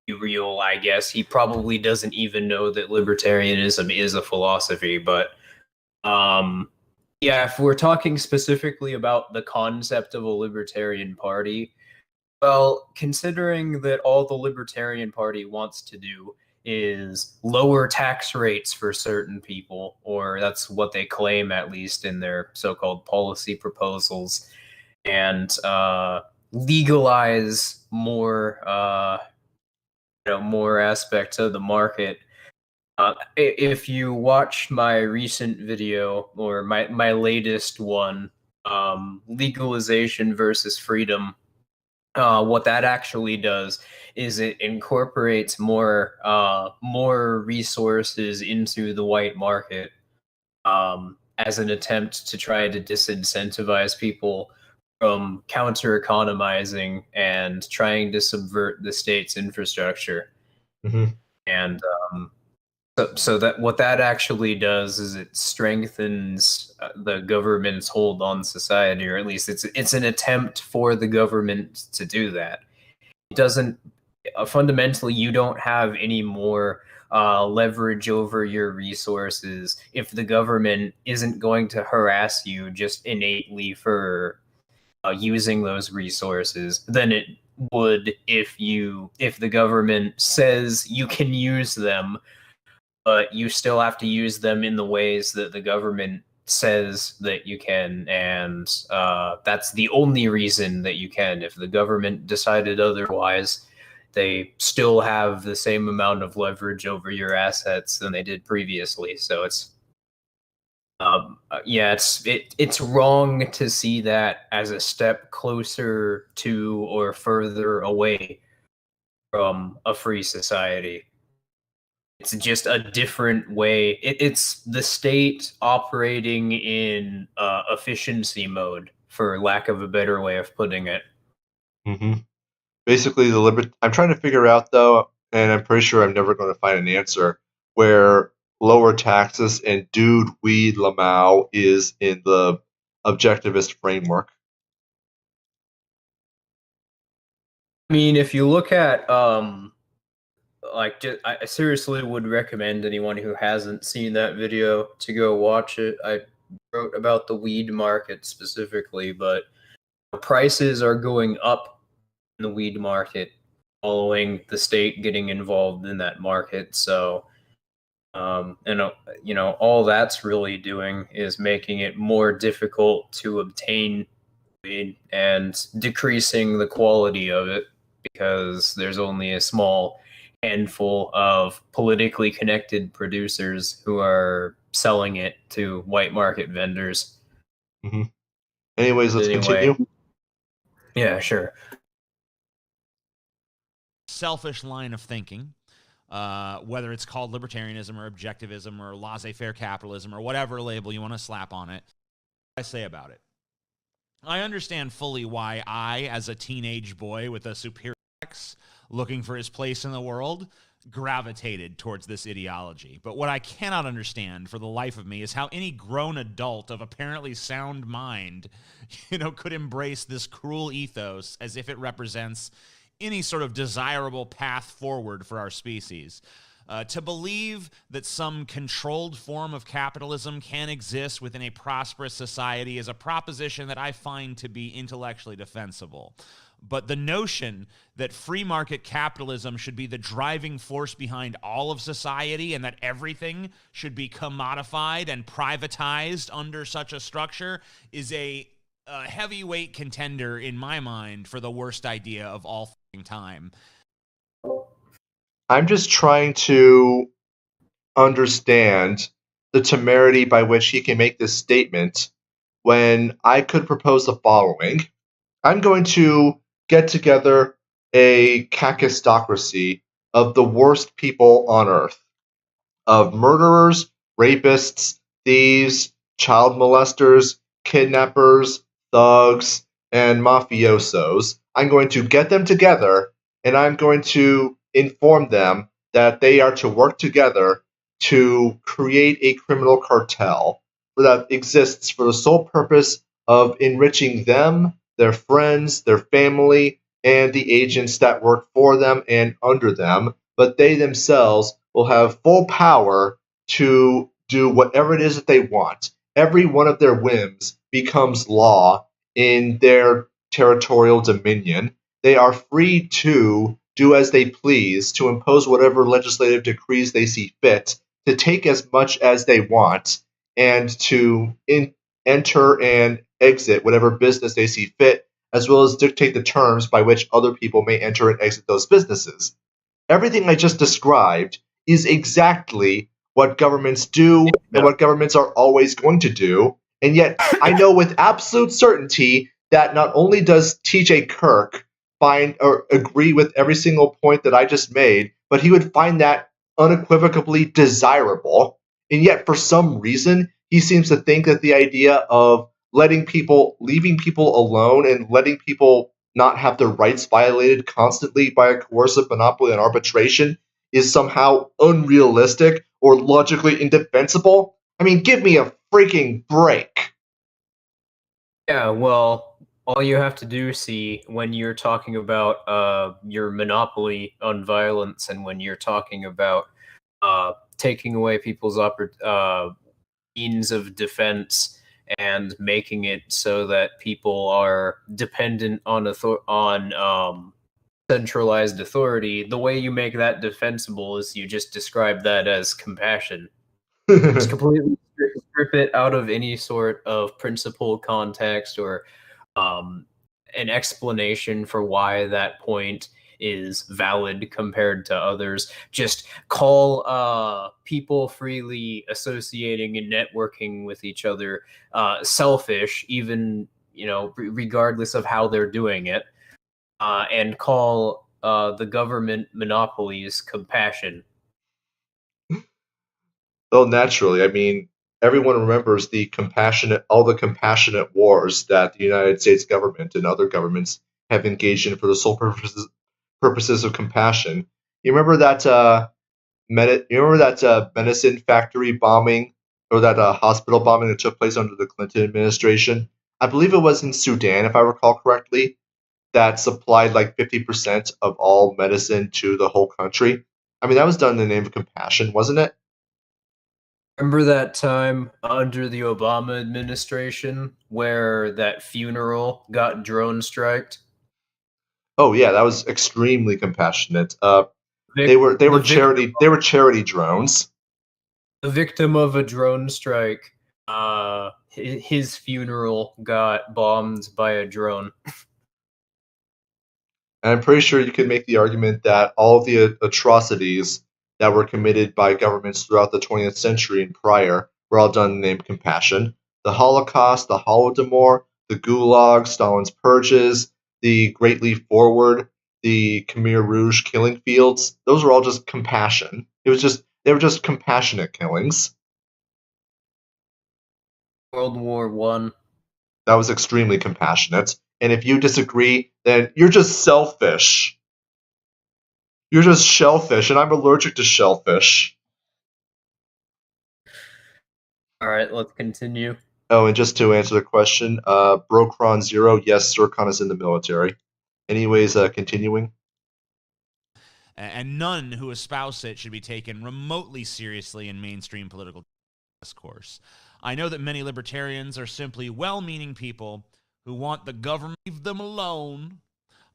Speaker 2: be real, I guess. He probably doesn't even know that libertarianism is a philosophy, but yeah, if we're talking specifically about the concept of a Libertarian Party, well, considering that all the Libertarian Party wants to do is lower tax rates for certain people, or that's what they claim, at least in their so-called policy proposals, and legalize more, more aspects of the market. If you watch my recent video, or my latest one, legalization versus freedom, what that actually does is it incorporates more resources into the white market. as an attempt to try to disincentivize people from counter-economizing and trying to subvert the state's infrastructure.
Speaker 1: Mm-hmm.
Speaker 2: And so that what that actually does is it strengthens the government's hold on society, or at least it's an attempt for the government to do that. It doesn't fundamentally, you don't have any more leverage over your resources if the government isn't going to harass you just innately for using those resources than it would if the government says you can use them, but you still have to use them in the ways that the government says that you can, and that's the only reason that you can. If the government decided otherwise, they still have the same amount of leverage over your assets than they did previously. So it's it's wrong to see that as a step closer to or further away from a free society. It's just a different way. It's the state operating in efficiency mode, for lack of a better way of putting it.
Speaker 1: Mm-hmm. Basically, I'm trying to figure out, though, and I'm pretty sure I'm never going to find an answer, where lower taxes and dude weed Lamau is in the objectivist framework.
Speaker 2: I mean, if you look at I seriously would recommend anyone who hasn't seen that video to go watch it. I wrote about the weed market specifically, but prices are going up in the weed market following the state getting involved in that market. So, all that's really doing is making it more difficult to obtain weed and decreasing the quality of it, because there's only a small handful of politically connected producers who are selling it to white market vendors.
Speaker 1: Mm-hmm. Anyways, let's continue.
Speaker 2: Yeah, sure.
Speaker 3: Selfish line of thinking, whether it's called libertarianism or objectivism or laissez-faire capitalism or whatever label you want to slap on it, what I say about it. I understand fully why I, as a teenage boy with a superior sex looking for his place in the world, gravitated towards this ideology. But what I cannot understand for the life of me is how any grown adult of apparently sound mind, could embrace this cruel ethos as if it represents any sort of desirable path forward for our species. To believe that some controlled form of capitalism can exist within a prosperous society is a proposition that I find to be intellectually defensible. But the notion that free market capitalism should be the driving force behind all of society and that everything should be commodified and privatized under such a structure is a heavyweight contender in my mind for the worst idea of all time.
Speaker 1: I'm just trying to understand the temerity by which he can make this statement when I could propose the following. I'm going to get together a kakistocracy of the worst people on earth, of murderers, rapists, thieves, child molesters, kidnappers, thugs, and mafiosos. I'm going to get them together, and I'm going to inform them that they are to work together to create a criminal cartel that exists for the sole purpose of enriching them, their friends, their family, and the agents that work for them and under them, but they themselves will have full power to do whatever it is that they want. Every one of their whims becomes law in their territorial dominion. They are free to do as they please, to impose whatever legislative decrees they see fit, to take as much as they want, and to enter and exit whatever business they see fit, as well as dictate the terms by which other people may enter and exit those businesses. Everything I just described is exactly what governments do and what governments are always going to do. And yet, I know with absolute certainty that not only does T.J. Kirk find or agree with every single point that I just made, but he would find that unequivocally desirable. And yet, for some reason, he seems to think that the idea of leaving people alone and letting people not have their rights violated constantly by a coercive monopoly on arbitration is somehow unrealistic or logically indefensible. I mean, give me a freaking break.
Speaker 2: Yeah, well, all you have to do, see, when you're talking about your monopoly on violence, and when you're talking about taking away people's means of defense and making it so that people are dependent on centralized authority, the way you make that defensible is you just describe that as compassion. Just completely strip it out of any sort of principled context or an explanation for why that point is valid compared to others. Just call people freely associating and networking with each other selfish, even regardless of how they're doing it, and call the government monopolies compassion.
Speaker 1: Well, naturally, I mean, everyone remembers all the compassionate wars that the United States government and other governments have engaged in for the sole purposes of compassion. You remember that medicine factory bombing or that hospital bombing that took place under the Clinton administration? I believe it was in Sudan, if I recall correctly, that supplied like 50% of all medicine to the whole country. I mean, that was done in the name of compassion, wasn't it?
Speaker 2: Remember that time under the Obama administration where that funeral got drone striked?
Speaker 1: Oh yeah, that was extremely compassionate.
Speaker 2: Vic-
Speaker 1: They were
Speaker 2: the victim,
Speaker 1: charity drones.
Speaker 2: the victim of a drone strike. His funeral got bombed by a drone.
Speaker 1: And I'm pretty sure you can make the argument that all of the atrocities that were committed by governments throughout the 20th century and prior were all done in the name of compassion. The Holocaust, the Holodomor, the Gulag, Stalin's purges, the Great Leap Forward, the Khmer Rouge killing fields, those were all just compassion. They were just compassionate killings.
Speaker 2: World War One.
Speaker 1: That was extremely compassionate. And if you disagree, then you're just selfish. You're just shellfish, and I'm allergic to shellfish.
Speaker 2: All right, let's continue.
Speaker 1: Oh, and just to answer the question, Brocron Zero, yes, Zircon is in the military. Anyways, continuing.
Speaker 3: And none who espouse it should be taken remotely seriously in mainstream political discourse. I know that many libertarians are simply well-meaning people who want the government to leave them alone.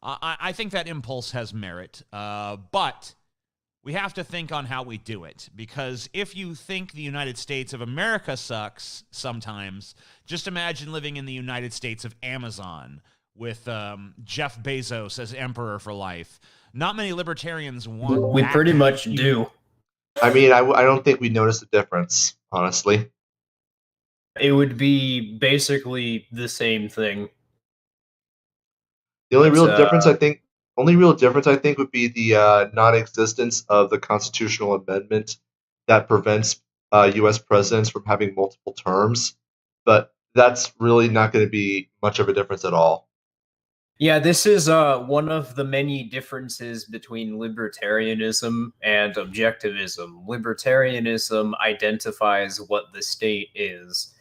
Speaker 3: I think that impulse has merit, but we have to think on how we do it, because if you think the United States of America sucks sometimes, just imagine living in the United States of Amazon with Jeff Bezos as emperor for life. Not many libertarians want
Speaker 2: We
Speaker 3: that
Speaker 2: pretty
Speaker 3: kind
Speaker 2: much
Speaker 3: of
Speaker 2: do.
Speaker 1: I mean, I don't think we notice the difference, honestly.
Speaker 2: It would be basically the same thing.
Speaker 1: The only
Speaker 2: But,
Speaker 1: real difference I think would be the non-existence of the constitutional amendment that prevents U.S. presidents from having multiple terms. But that's really not going to be much of a difference at all.
Speaker 2: Yeah, this is one of the many differences between libertarianism and objectivism. Libertarianism identifies what the state is.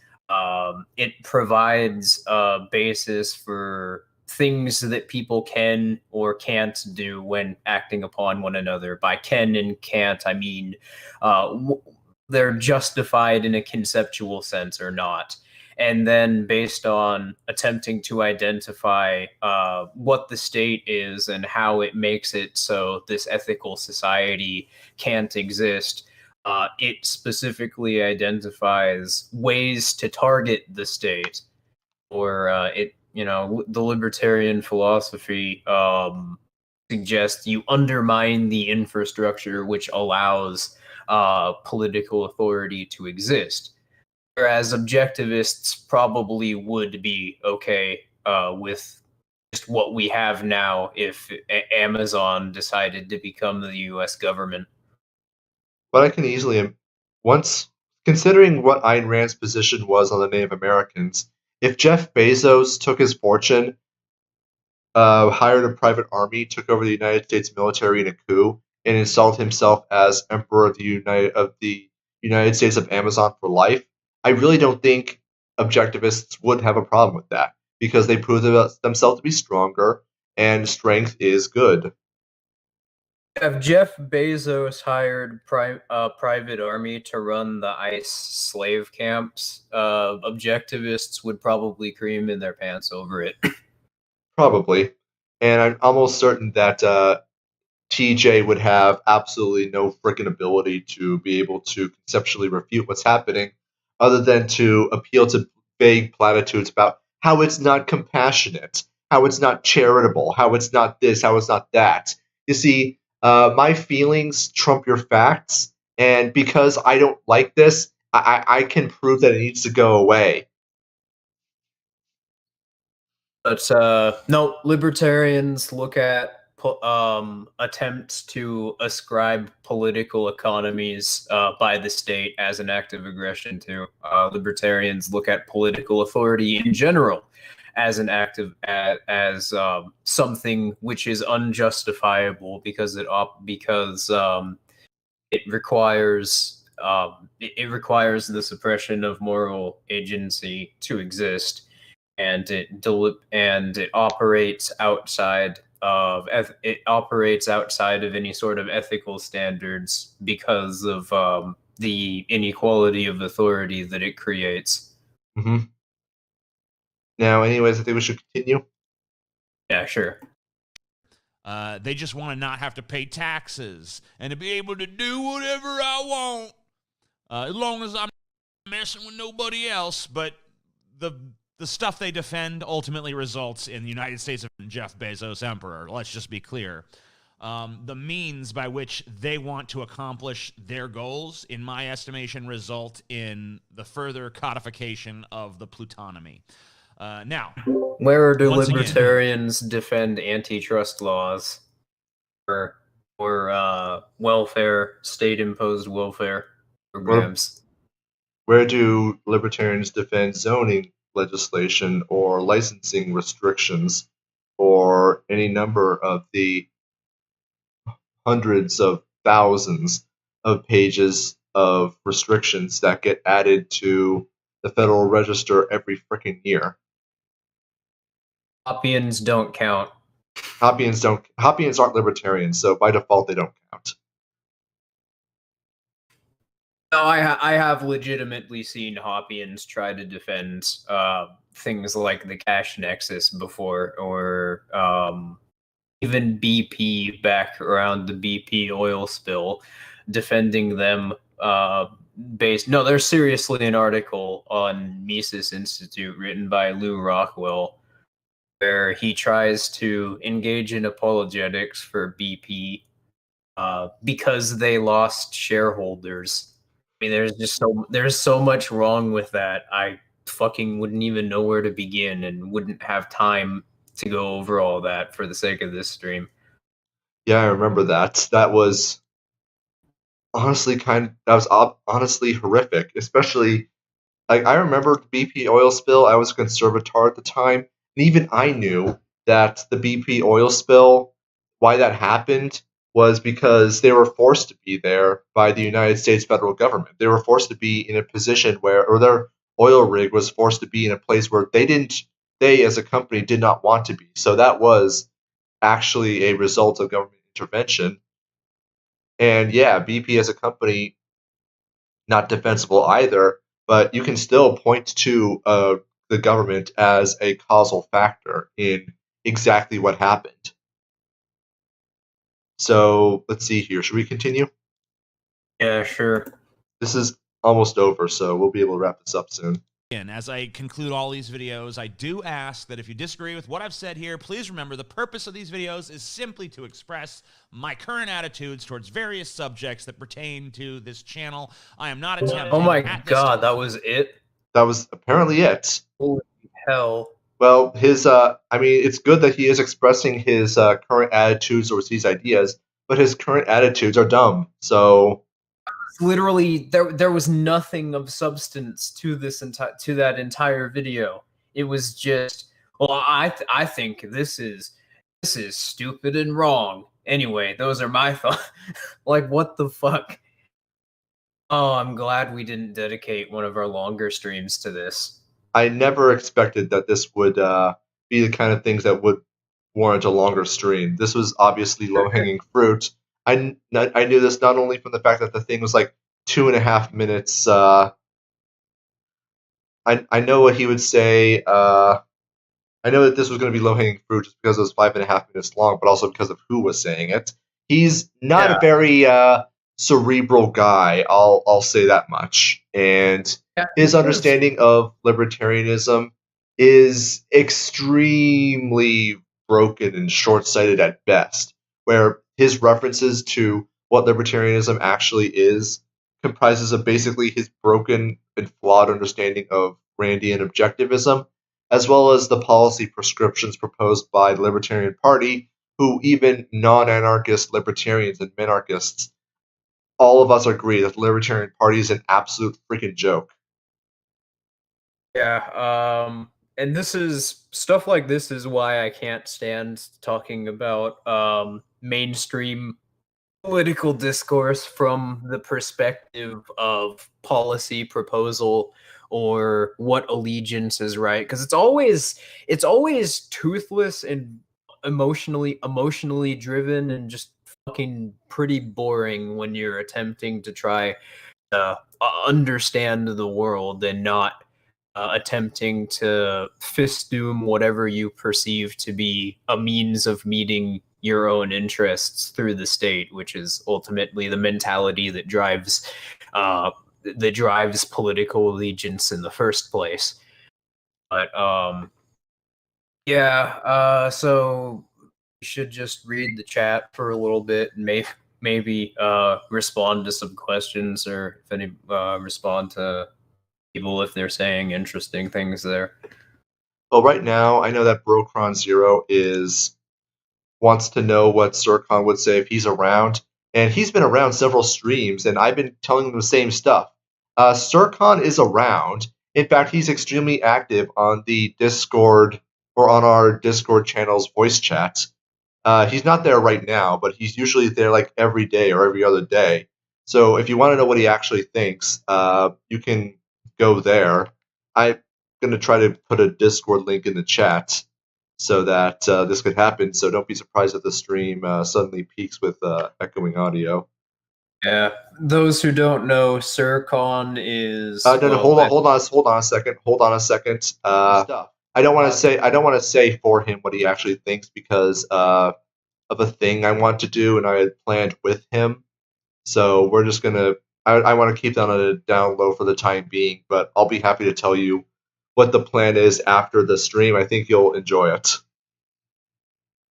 Speaker 2: It provides a basis for things that people can or can't do when acting upon one another. By can and can't, I mean they're justified in a conceptual sense or not. And then based on attempting to identify what the state is and how it makes it so this ethical society can't exist, it specifically identifies ways to target the state, or the libertarian philosophy suggests you undermine the infrastructure which allows political authority to exist. Whereas objectivists probably would be okay with just what we have now if Amazon decided to become the U.S. government.
Speaker 1: But I can easily, once considering what Ayn Rand's position was on the Native Americans, if Jeff Bezos took his fortune, hired a private army, took over the United States military in a coup, and installed himself as Emperor of the United States of Amazon for life, I really don't think objectivists would have a problem with that, because they prove themselves to be stronger, and strength is good.
Speaker 2: If Jeff Bezos hired private army to run the ICE slave camps, objectivists would probably cream in their pants over it.
Speaker 1: Probably. And I'm almost certain that TJ would have absolutely no freaking ability to be able to conceptually refute what's happening, other than to appeal to vague platitudes about how it's not compassionate, how it's not charitable, how it's not this, how it's not that. You see, my feelings trump your facts, and because I don't like this, I can prove that it needs to go away.
Speaker 2: But no, libertarians look at attempts to ascribe political economies by the state as an act of aggression too. Libertarians look at political authority in general as an act of as something which is unjustifiable because it requires the suppression of moral agency to exist, and it operates outside of any sort of ethical standards because of the inequality of authority that it creates.
Speaker 1: Mm-hmm. Now, anyways, I think we should continue.
Speaker 2: Yeah, sure.
Speaker 3: They just want to not have to pay taxes and to be able to do whatever I want, as long as I'm not messing with nobody else. But the stuff they defend ultimately results in the United States of Jeff Bezos emperor. Let's just be clear. The means by which they want to accomplish their goals, in my estimation, result in the further codification of the plutonomy. Now,
Speaker 2: where do libertarians defend antitrust laws or welfare, state-imposed welfare programs?
Speaker 1: Where do libertarians defend zoning legislation or licensing restrictions or any number of the hundreds of thousands of pages of restrictions that get added to the Federal Register every freaking year?
Speaker 2: Hoppians don't count.
Speaker 1: Hoppians aren't libertarians, so by default they don't count.
Speaker 2: No, I have legitimately seen Hoppians try to defend things like the cash nexus before, or even BP back around the BP oil spill, defending them No, there's seriously an article on Mises Institute written by Lou Rockwell where he tries to engage in apologetics for BP because they lost shareholders. I mean, there's so much wrong with that. I fucking wouldn't even know where to begin and wouldn't have time to go over all that for the sake of this stream.
Speaker 1: Yeah, I remember that. That was honestly honestly horrific. Especially, like, I remember the BP oil spill. I was a conservator at the time, and even I knew that the BP oil spill, why that happened, was because they were forced to be there by the United States federal government. They were forced to be in a position where, or their oil rig was forced to be in a place where they as a company did not want to be. So that was actually a result of government intervention. And yeah, BP as a company, not defensible either, but you can still point to the government as a causal factor in exactly what happened. So let's see here. Should we continue?
Speaker 2: Yeah, sure.
Speaker 1: This is almost over, so we'll be able to wrap this up soon.
Speaker 3: And as I conclude all these videos, I do ask that if you disagree with what I've said here, please remember the purpose of these videos is simply to express my current attitudes towards various subjects that pertain to this channel. I am not attempting...
Speaker 2: Oh my god, that was it?
Speaker 1: That was apparently it.
Speaker 2: Holy hell.
Speaker 1: Well, it's good that he is expressing his current attitudes towards these ideas, but his current attitudes are dumb, so...
Speaker 2: literally there was nothing of substance to that entire video. It was just, well, I think this is stupid and wrong. Anyway, those are my thoughts. Like, what the fuck? Oh, I'm glad we didn't dedicate one of our longer streams to this.
Speaker 1: I never expected that this would be the kind of things that would warrant a longer stream. This was obviously low-hanging fruit. I knew this not only from the fact that the thing was like 2.5 minutes. I know what he would say. I know that this was going to be low-hanging fruit just because it was 5.5 minutes long, but also because of who was saying it. He's not a very cerebral guy. I'll say that much. And his understanding of libertarianism is extremely broken and short-sighted at best, where his references to what libertarianism actually is comprises of basically his broken and flawed understanding of Randian objectivism, as well as the policy prescriptions proposed by the Libertarian Party, who even non-anarchist libertarians and minarchists, all of us agree that the Libertarian Party is an absolute freaking joke.
Speaker 2: Yeah, and this is stuff like this is why I can't stand talking about mainstream political discourse from the perspective of policy proposal or what allegiance is right, because it's always toothless and emotionally driven and just fucking pretty boring when you're attempting to try to understand the world and not attempting to fist-doom whatever you perceive to be a means of meeting your own interests through the state, which is ultimately the mentality that drives political allegiance in the first place. But so you should just read the chat for a little bit and maybe respond to some questions, or if any respond to people if they're saying interesting things there.
Speaker 1: Well, right now, I know that Brocron0 wants to know what Sircon would say if he's around, and he's been around several streams, and I've been telling him the same stuff. Sircon is around. In fact, he's extremely active on the Discord, or on our Discord channel's voice chat. He's not there right now, but he's usually there like every day or every other day. So if you want to know what he actually thinks, you can go there. I'm going to try to put a Discord link in the chat so that this could happen. So don't be surprised if the stream suddenly peaks with echoing audio.
Speaker 2: Yeah, those who don't know, Sircon is.
Speaker 1: No, hold on a second. I don't want to say for him what he actually thinks because of a thing I want to do and I had planned with him. So we're just gonna. I want to keep that on a down low for the time being, but I'll be happy to tell you what the plan is after the stream. I think you'll enjoy it.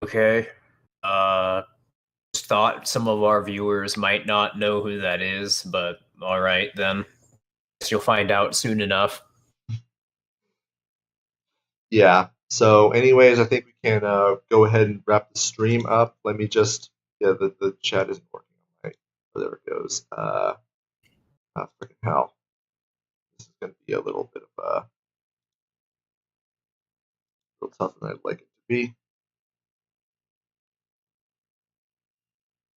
Speaker 2: Okay. Just thought some of our viewers might not know who that is, but all right then. Guess you'll find out soon enough.
Speaker 1: Yeah. So, anyways, I think we can go ahead and wrap the stream up. Let me just. Yeah, the chat isn't working. Right. Oh, there it goes. Freaking hell. This is going to be a little bit of a little tougher than I'd like it to be.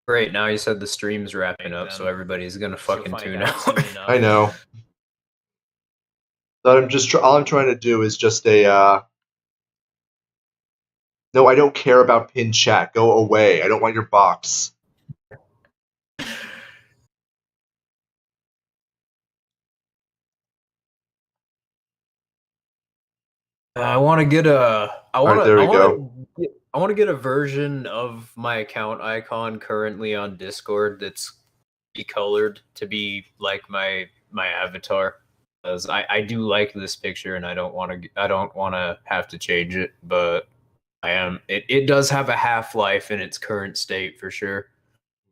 Speaker 2: Great, now you said the stream's wrapping up, so everybody's gonna fucking tune out.
Speaker 1: I know. So all I'm trying to do is just a. No, I don't care about pinned chat. Go away. I don't want your box.
Speaker 2: I want to get a. I want to get a version of my account icon currently on Discord that's decolored to be like my avatar, because I do like this picture and I don't want to have to change it, but I am. It does have a half-life in its current state for sure.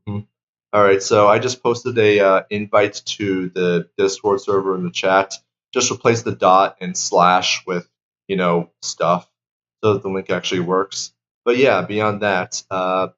Speaker 1: Mm-hmm. All right, so I just posted a invite to the Discord server in the chat. Just replace the dot and slash with stuff so that the link actually works. But yeah, beyond that, thank